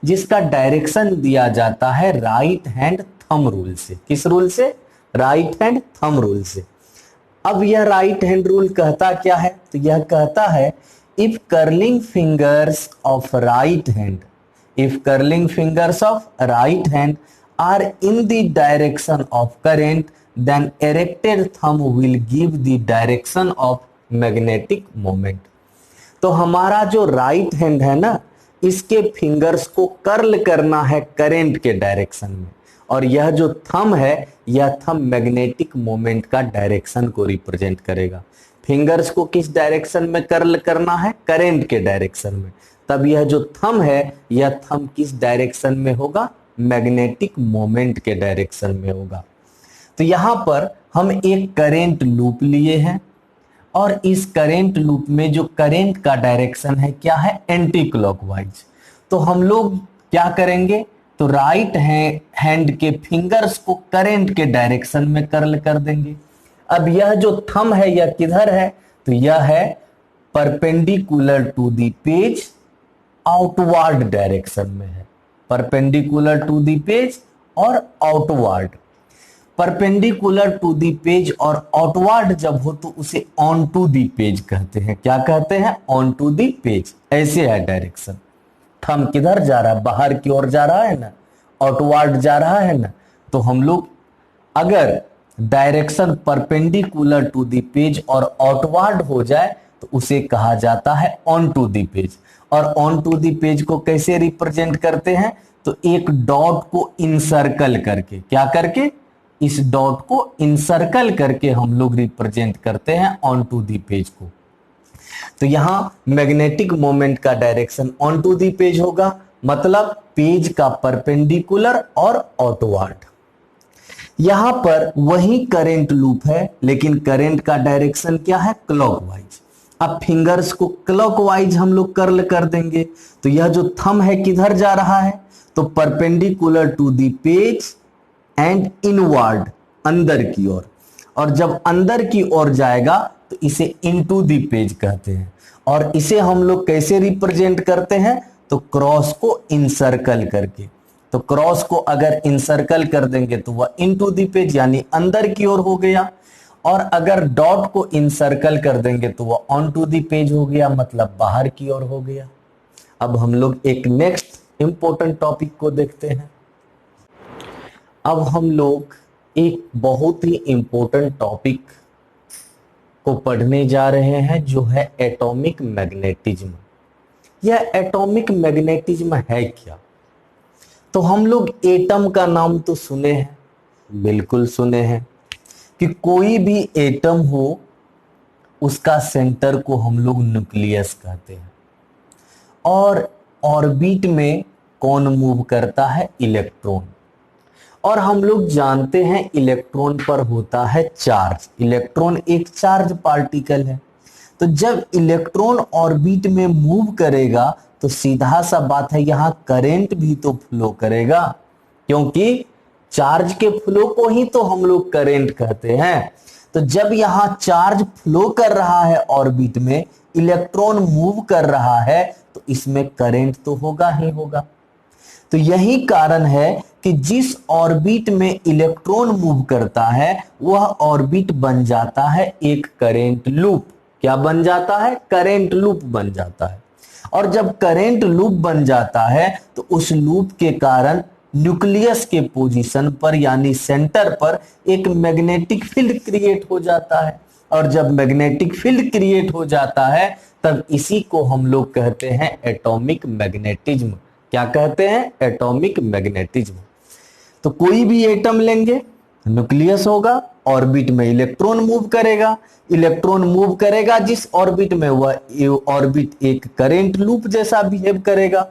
जिसका डायरेक्शन दिया जाता है राइट हैंड थंब रूल से। किस रूल से? राइट हैंड थंब रूल से। अब यह राइट हैंड रूल कहता क्या है? तो यह कहता है if curling fingers of right hand, if curling fingers of right hand are in the direction of current, then erected thumb will give the direction of magnetic moment। तो हमारा जो राइट हैंड है ना, इसके फिंगर्स को कर्ल करना है करंट के डायरेक्शन में, और यह जो थंब है यह थंब मैग्नेटिक मोमेंट का डायरेक्शन को रिप्रेजेंट करेगा। फिंगर्स को किस डायरेक्शन में कर्ल करना है? करंट के डायरेक्शन में। तब यह जो थंब है यह थंब किस डायरेक्शन में होगा? मैग्नेटिक मोमेंट के डायरेक्शन में होगा। तो यहां पर हम एक करंट लूप लिए हैं, और इस करंट लूप में जो करंट का डायरेक्शन है क्या है? Anti clockwise. तो हम लोग क्या करेंगे? तो राइट हैंड के फिंगर्स को करंट के डायरेक्शन में कर्ल कर देंगे। अब यह जो थंब है यह किधर है? तो यह है perpendicular to the page, outward direction में है, परपेंडिकुलर टू द पेज और outward. Perpendicular to the page और आउटवर्ड जब हो तो उसे ऑन टू दी पेज कहते हैं। क्या कहते हैं? On to the page. ऐसे है डायरेक्शन। थंब किधर जा रहा है? बाहर की ओर जा रहा है ना, आउटवर्ड जा रहा है ना। तो हम लोग अगर direction perpendicular to the page और आउटवर्ड हो जाए तो उसे कहा जाता है ऑन टू दी पेज। और ऑन टू दी पेज को कैसे रिप्रेजेंट करते हैं? तो एक डॉट को इनसर्कल करके, क्या करके? इस डॉट को इनसर्कल करके हम लोग रिप्रेजेंट करते हैं ऑन टू दी पेज को। तो यहां मैग्नेटिक मोमेंट का direction on to the page होगा, मतलब पेज का परपेंडिकुलर और आउटवर्ड। यहां पर वही करंट लूप है, लेकिन करंट का डायरेक्शन क्या है? क्लॉकवाइज। अब फिंगर्स को क्लॉकवाइज हम लोग कर्ल कर देंगे, तो यह जो थंब है किधर जा रहा है? तो perpendicular to the page and inward, अंदर की ओर। और जब अंदर की ओर जाएगा तो इसे इनटू दी पेज कहते हैं। और इसे हम लोग कैसे रिप्रेजेंट करते हैं? तो क्रॉस को इनसर्कल करके। तो क्रॉस को अगर इनसर्कल कर देंगे तो वह इनटू दी पेज यानी अंदर की ओर हो गया, और अगर डॉट को इनसर्कल कर देंगे तो वह ऑन टू दी पेज हो गया, मतलब बाहर की ओर हो गया। अब हम लोग एक नेक्स्ट इंपॉर्टेंट टॉपिक को देखते हैं। अब हम लोग एक बहुत ही इंपॉर्टेंट टॉपिक को पढ़ने जा रहे हैं, जो है एटॉमिक मैग्नेटिज्म। यह एटॉमिक मैग्नेटिज्म है क्या? तो हम लोग एटम का नाम तो सुने हैं, बिल्कुल सुने हैं, कि कोई भी एटम हो उसका सेंटर को हम लोग न्यूक्लियस कहते हैं। और ऑर्बिट में कौन मूव करता है? इलेक्ट्रॉन। और हम लोग जानते हैं इलेक्ट्रॉन पर होता है चार्ज। इलेक्ट्रॉन एक चार्ज पार्टिकल है। तो जब इलेक्ट्रॉन ऑर्बिट में मूव करेगा तो सीधा सा बात है, यहां करंट भी तो फ्लो करेगा, क्योंकि चार्ज के फ्लो को ही तो हम लोग करंट कहते हैं। तो जब यहां चार्ज फ्लो कर रहा है ऑर्बिट में, इलेक्ट्रॉन मूव कर रहा है, तो इसमें करंट तो होगा ही होगा। तो यही कारण है कि जिस ऑर्बिट में इलेक्ट्रॉन मूव करता है वह ऑर्बिट बन जाता है एक करंट लूप। क्या बन जाता है? करंट लूप बन जाता है। और जब करंट लूप बन जाता है तो उस लूप के कारण न्यूक्लियस के पोजीशन पर यानी सेंटर पर एक मैग्नेटिक फील्ड क्रिएट हो जाता है। और जब मैग्नेटिक फील्ड क्रिएट हो जाता है तब इसी को हम लोग कहते हैं एटॉमिक मैग्नेटिज्म। क्या कहते हैं? Atomic magnetism. तो कोई भी एटम लेंगे, न्यूक्लियस होगा, ऑर्बिट में इलेक्ट्रॉन मूव करेगा, इलेक्ट्रॉन मूव करेगा जिस ऑर्बिट में, वह ऑर्बिट एक करंट लूप जैसा बिहेव करेगा।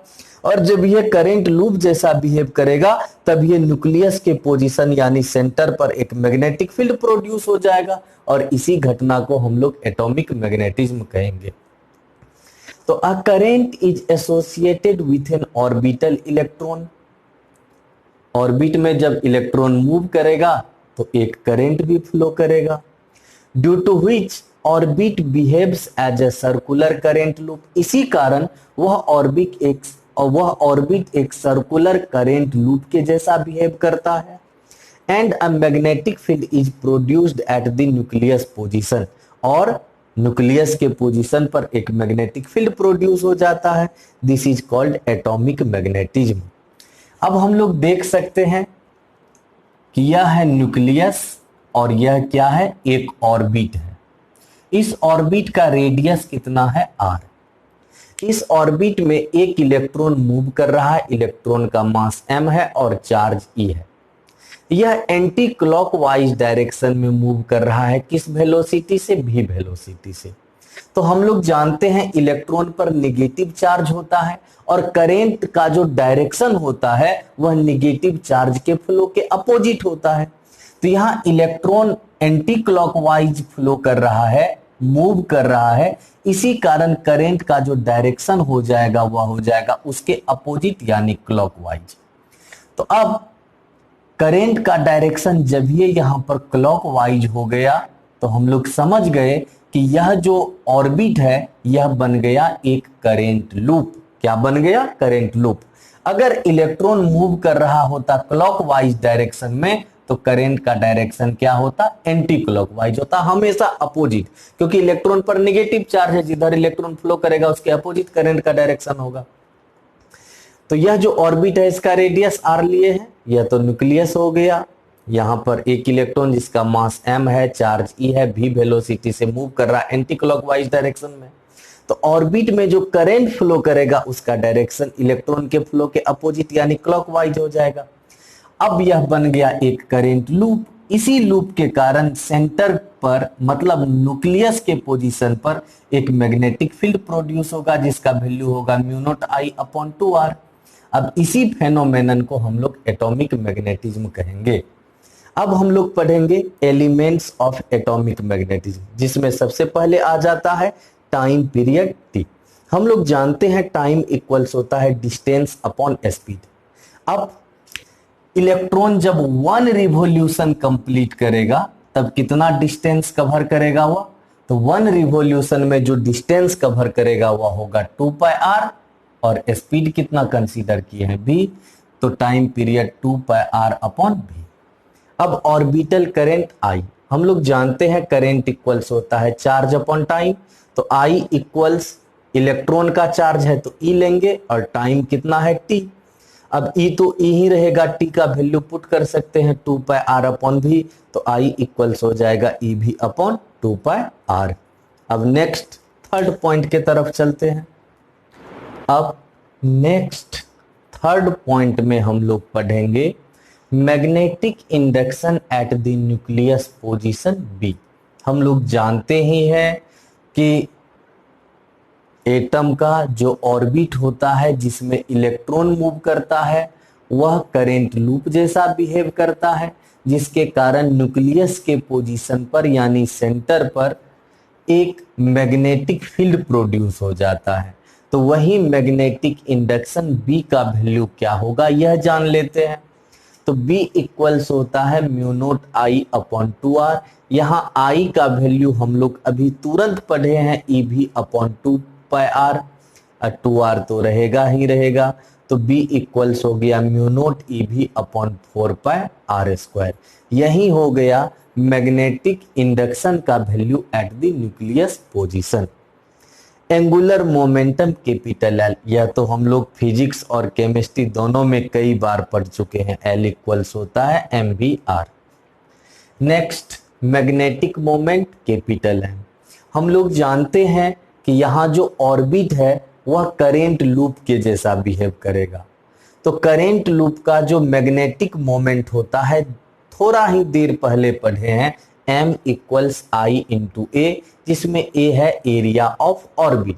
और जब यह करंट लूप जैसा बिहेव करेगा तब यह न्यूक्लियस के पोजीशन यानी सेंटर पर एक मैग्नेटिक फील्ड प्रोड्यूस हो जाएगा, और इसी घटना को हम लोग एटॉमिक मैग्नेटिज्म कहेंगे। तो a current is associated with an orbital electron. Orbit में जब इलेक्ट्रॉन मूव करेगा तो एक करंट भी फ्लो करेगा, due to which orbit behaves as a circular current loop. इसी कारण वह ऑर्बिट एक सर्कुलर करंट लूप के जैसा बिहेव करता है। And a magnetic field is produced at the nucleus position. और न्यूक्लियस के पोजीशन पर एक मैग्नेटिक फील्ड प्रोड्यूस हो जाता है। This is called atomic magnetism. अब हम लोग देख सकते हैं कि यह है न्यूक्लियस और यह क्या है? एक ऑर्बिट है। इस ऑर्बिट का रेडियस कितना है? r। इस ऑर्बिट में एक इलेक्ट्रॉन मूव कर रहा है, इलेक्ट्रॉन का मास m है और चार्ज e है। यह एंटी क्लॉकवाइज डायरेक्शन में मूव कर रहा है, किस वेलोसिटी से? v वेलोसिटी से। तो हम लोग जानते हैं इलेक्ट्रॉन पर नेगेटिव चार्ज होता है और करंट का जो डायरेक्शन होता है वह नेगेटिव चार्ज के फ्लो के अपोजिट होता है। तो यहां इलेक्ट्रॉन एंटी क्लॉकवाइज फ्लो कर रहा है, मूव कर रहा है, इसी कारण करंट का जो डायरेक्शन हो जाएगा वह हो जाएगा उसके अपोजिट यानी क्लॉकवाइज। तो अब करंट का डायरेक्शन जब ये यहां पर क्लॉकवाइज हो गया तो हम लोग समझ गए कि यह जो ऑर्बिट है यह बन गया एक करंट लूप। क्या बन गया? Current loop. अगर इलेक्ट्रॉन मूव कर रहा होता क्लॉकवाइज डायरेक्शन में तो करंट का डायरेक्शन क्या होता, एंटी क्लॉकवाइज होता, हमेशा अपोजिट, क्योंकि इलेक्ट्रॉन पर नेगेटिव चार्ज है, जिधर इलेक्ट्रॉन फ्लो करेगा उसके अपोजिट करंट का डायरेक्शन होगा। तो यह जो ऑर्बिट है इसका रेडियस r लिए है, यह तो न्यूक्लियस हो गया। यहां पर एक इलेक्ट्रॉन जिसका मास m है, चार्ज e है, v वेलोसिटी से मूव कर रहा है एंटी क्लॉकवाइज डायरेक्शन में। तो ऑर्बिट में जो करंट फ्लो करेगा उसका डायरेक्शन इलेक्ट्रॉन के फ्लो के अपोजिट यानी क्लॉकवाइज हो जाएगा। अब यह बन गया एक करंट लूप। इसी लूप के कारण सेंटर पर मतलब न्यूक्लियस के पोजीशन पर एक मैग्नेटिक फील्ड प्रोड्यूस होगा जिसका वैल्यू होगा mu not I upon 2r। अब इसी फेनोमेनन को हम लोग एटॉमिक मैग्नेटिज्म कहेंगे। अब हम लोग पढ़ेंगे एलिमेंट्स ऑफ एटॉमिक मैग्नेटिज्म, जिसमें सबसे पहले आ जाता है टाइम पीरियड t। हम लोग जानते हैं टाइम इक्वल्स होता है डिस्टेंस अपॉन स्पीड। अब इलेक्ट्रॉन जब 1 रिवॉल्यूशन कंप्लीट करेगा तब कितना डिस्टेंस कवर करेगा वह, तो 1 रिवॉल्यूशन में जो डिस्टेंस कवर करेगा वह होगा 2πr, और स्पीड कितना कंसीडर किए हैं v, तो time period 2πr upon v। अब ऑर्बिटल करंट I, हम लोग जानते हैं करंट इक्वल्स होता है चार्ज अपॉन टाइम, तो I इक्वल्स इलेक्ट्रॉन का चार्ज है तो E लेंगे और टाइम कितना है t। अब E तो E ही रहेगा, t का वैल्यू पुट कर सकते हैं 2πr अपॉन v, तो I इक्वल्स हो जाएगा EV अपॉन 2πr। अब नेक्स्ट थर्ड पॉइंट के तरफ चलते हैं। अब नेक्स्ट थर्ड पॉइंट में हम लोग पढ़ेंगे magnetic induction at the nucleus position B. हम लोग जानते ही हैं कि एटम का जो ऑर्बिट होता है जिसमें इलेक्ट्रॉन मूव करता है वह करंट लूप जैसा बिहेव करता है, जिसके कारण न्यूक्लियस के पोजीशन पर यानी सेंटर पर एक मैग्नेटिक फील्ड प्रोड्यूस हो जाता है। तो वही मैग्नेटिक इंडक्शन बी का वैल्यू क्या होगा यह जान लेते हैं। तो B इक्वल्स होता है म्यू नोट आई अपॉन 2r। यहाँ I का वैल्यू हम लोग अभी तुरंत पढ़े हैं EV अपॉन 2πr, 2r तो रहेगा ही रहेगा, तो B इक्वल्स हो गया mu naught EV upon 4πr²। यही हो गया मैग्नेटिक इंडक्शन का value eight the nucleus position. Angular momentum capital L, यह तो हम लोग फिजिक्स और केमिस्ट्री दोनों में कई बार पढ़ चुके हैं। L इक्वल्स होता है mvr। Next magnetic moment capital M, हम लोग जानते हैं कि यहाँ जो ऑर्बिट है वह करेंट लूप के जैसा बिहेव करेगा। तो करेंट लूप का जो मैग्नेटिक मोमेंट होता है थोड़ा ही देर पहले पढ़े हैं, m इक्वल्स आई इंटू ए, जिसमें a है एरिया ऑफ ऑर्बिट।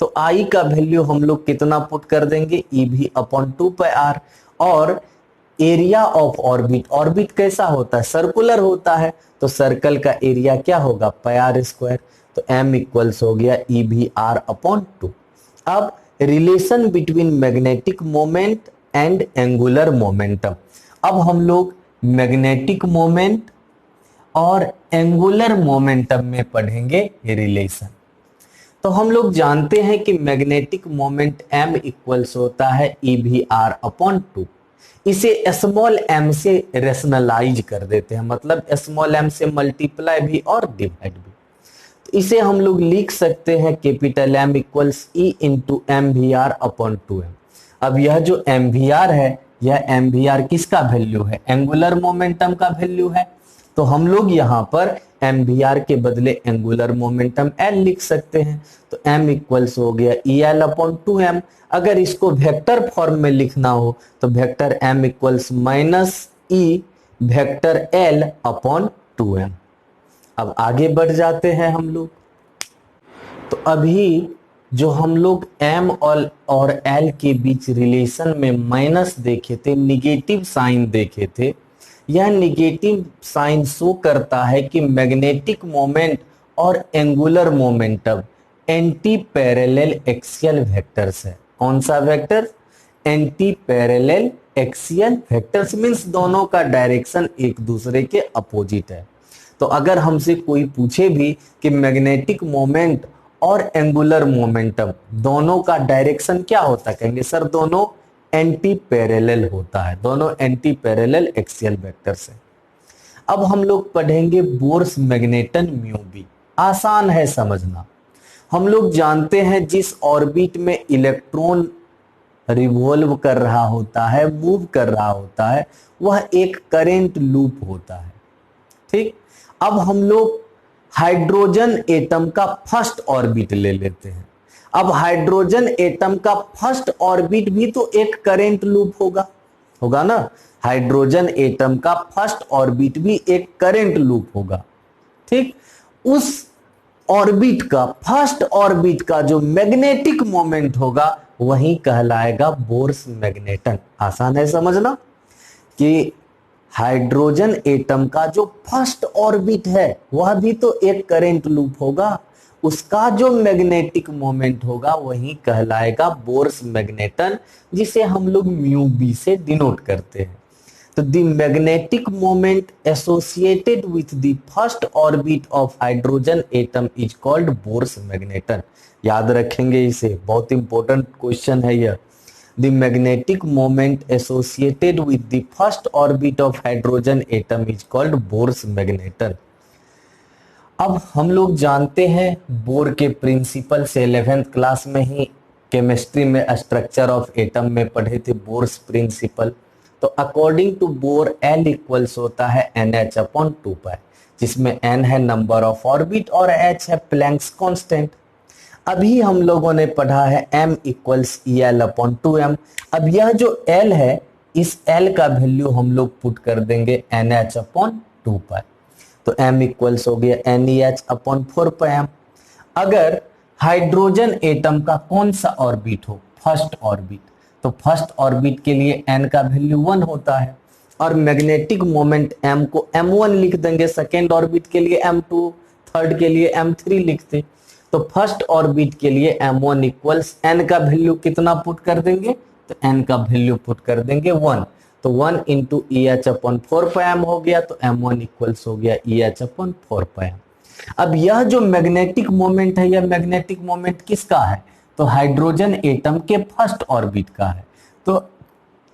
तो I का वैल्यू हम लोग कितना पुट कर देंगे, EV अपॉन 2πr, और एरिया ऑफ ऑर्बिट, ऑर्बिट कैसा होता है, सर्कुलर होता है, तो सर्कल का एरिया क्या होगा πr², तो m इक्वल्स हो गया EVr अपॉन 2। अब relation between magnetic moment and angular momentum. अब हम लोग मैग्नेटिक मोमेंट और एंगुलर मोमेंटम में पढ़ेंगे ये रिलेशन। तो हम लोग जानते हैं कि मैग्नेटिक मोमेंट m इक्वल्स होता है EVr अपॉन 2। इसे स्मॉल m से रेशनलाइज कर देते हैं, मतलब स्मॉल m से मल्टीप्लाई भी और डिवाइड भी। तो इसे हम लोग लिख सकते हैं capital M equals E into mvr upon 2m। अब यह जो mvr है यह mvr किसका वैल्यू है, एंगुलर मोमेंटम का वैल्यू है। तो हम लोग यहाँ पर mvr के बदले एंगुलर मोमेंटम L लिख सकते हैं, तो m इक्वल्स हो गया EL अपॉन 2m। अगर इसको वेक्टर फॉर्म में लिखना हो तो vector m equals minus E vector L upon 2m। अब आगे बढ़ जाते हैं हम लोग। तो अभी जो हम लोग m और L के बीच रिलेशन में माइनस देखे थे, निगेटिव साइन देखे थे, यह निगेटिव साइन शो करता है कि मैग्नेटिक मोमेंट और angular momentum anti parallel axial vectors है। कौन सा vector, anti parallel axial vectors, means दोनों का डायरेक्शन एक दूसरे के अपोजिट है। तो अगर हमसे कोई पूछे भी कि मैग्नेटिक मोमेंट और एंगुलर मोमेंटम दोनों का डायरेक्शन क्या होता है, कहेंगे सर दोनों एंटी पैरेलल होता है, दोनों एंटी पैरेलल एक्सियल वेक्टर्स है। अब हम लोग पढ़ेंगे बोर्स मैग्नेटन म्यू बी। आसान है समझना। हम लोग जानते हैं जिस ऑर्बिट में इलेक्ट्रॉन रिवॉल्व कर रहा होता है, मूव कर रहा होता है, वह एक करंट लूप होता है। ठीक। अब हम लोग हाइड्रोजन एटम का फर्स्ट ऑर्बिट ले लेते हैं। अब हाइड्रोजन एटम का फर्स्ट ऑर्बिट भी तो एक करंट लूप होगा, होगा ना। हाइड्रोजन एटम का फर्स्ट ऑर्बिट भी एक करंट लूप होगा। ठीक। उस ऑर्बिट का, फर्स्ट ऑर्बिट का जो मैग्नेटिक मोमेंट होगा वही कहलाएगा बोर्स मैग्नेटन। आसान है समझना कि हाइड्रोजन एटम का जो फर्स्ट ऑर्बिट है वह भी तो एक करंट लूप होगा, उसका जो मैग्नेटिक मोमेंट होगा वही कहलाएगा बोर्स मैग्नेटन, जिसे हम लोग म्यू बी से डिनोट करते हैं। तो the magnetic moment associated with the first orbit of hydrogen atom is called Bohr's magneton. याद रखेंगे इसे, बहुत इंपॉर्टेंट क्वेश्चन है यह। The magnetic moment associated with the first orbit of hydrogen atom is called Bohr's magneton। अब हम लोग जानते हैं बोर के प्रिंसिपल से 11th क्लास में ही केमिस्ट्री में स्ट्रक्चर ऑफ एटम में पढ़े थे बोर्स प्रिंसिपल। तो according to Bohr L equals होता है NH अपॉन 2π, जिसमें N है नंबर ऑफ ऑर्बिट और H है प्लैंक्स कांस्टेंट। अभी हम लोगों ने पढ़ा है m equals EL upon 2m। अब यह जो L है, इस L का वैल्यू हम लोग पुट कर देंगे NH अपॉन 2π। तो m इक्वल्स हो गया NEH अपॉन 4πm। अगर हाइड्रोजन एटम का कौन सा ऑर्बिट हो, फर्स्ट ऑर्बिट, तो फर्स्ट ऑर्बिट के लिए n का वैल्यू 1 होता है और मैग्नेटिक मोमेंट m को m1 लिख देंगे, सेकेंड ऑर्बिट के लिए m2, थर्ड के लिए m3 लिखते। तो फर्स्ट ऑर्बिट के लिए m1 इक्वल्स n का वैल्यू कितना पुट कर देंगे, तो n का वैल्यू पुट कर देंगे 1। तो 1 इंटू EH अपॉन 4πm हो गया, तो m1 इक्वल्स हो गया EH अपॉन 4πm। अब यह जो मैग्नेटिक मोमेंट है, यह मैग्नेटिक मोमेंट किसका है, तो हाइड्रोजन एटम के फर्स्ट ऑर्बिट का है। तो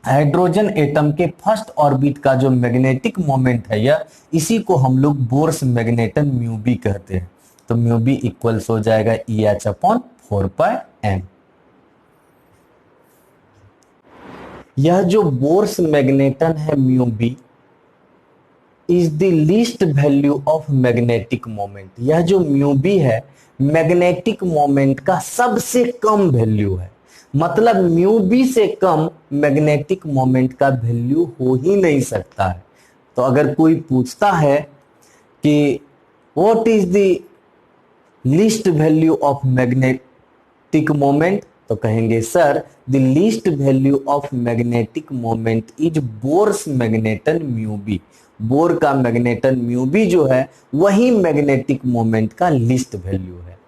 हाइड्रोजन एटम के फर्स्ट ऑर्बिट का जो मैग्नेटिक मोमेंट है यह, इसी को हम लोग बोर्स मैग्नेटन म्यू बी कहते हैं। तो म्यू बी इक्वल्स हो जाएगा EH अपॉन 4πm। यह जो बोर्स मैग्नेटन है mu B is the least value of magnetic moment. यह जो म्यू बी है मैग्नेटिक मोमेंट का सबसे कम वैल्यू है। मतलब म्यू बी से कम मैग्नेटिक मोमेंट का वैल्यू हो ही नहीं सकता है। तो अगर कोई पूछता है कि what is the least value of magnetic moment, तो कहेंगे sir the least value of magnetic moment is Bohr's magneton mu B. Bohr का मैग्नेटन म्यू बी जो है वही मैग्नेटिक मोमेंट का लीस्ट वैल्यू है।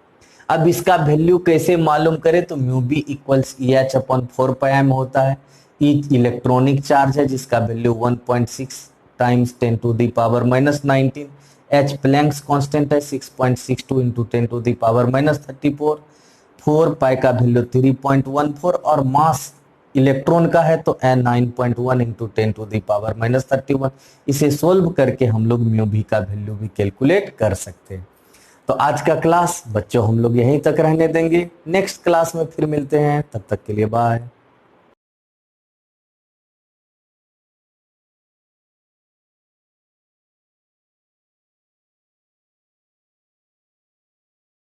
अब इसका वैल्यू कैसे मालूम करें, तो mu B equals EH upon 4πm होता है। ईच इलेक्ट्रॉनिक चार्ज है जिसका value 1.6 times 10 to the power minus 19। H planks constant है 6.62 into 10 to the power minus 34। 4π का वैल्यू 3.14 और मास इलेक्ट्रॉन का है तो n 9.1 into 10 to the power minus 31। इसे सोल्व करके हम लोग म्यू बी का वैल्यू भी कैलकुलेट कर सकते हैं। तो आज का क्लास बच्चों हम लोग यहीं तक रहने देंगे। नेक्स्ट क्लास में फिर मिलते हैं, तब तक के लिए बाय।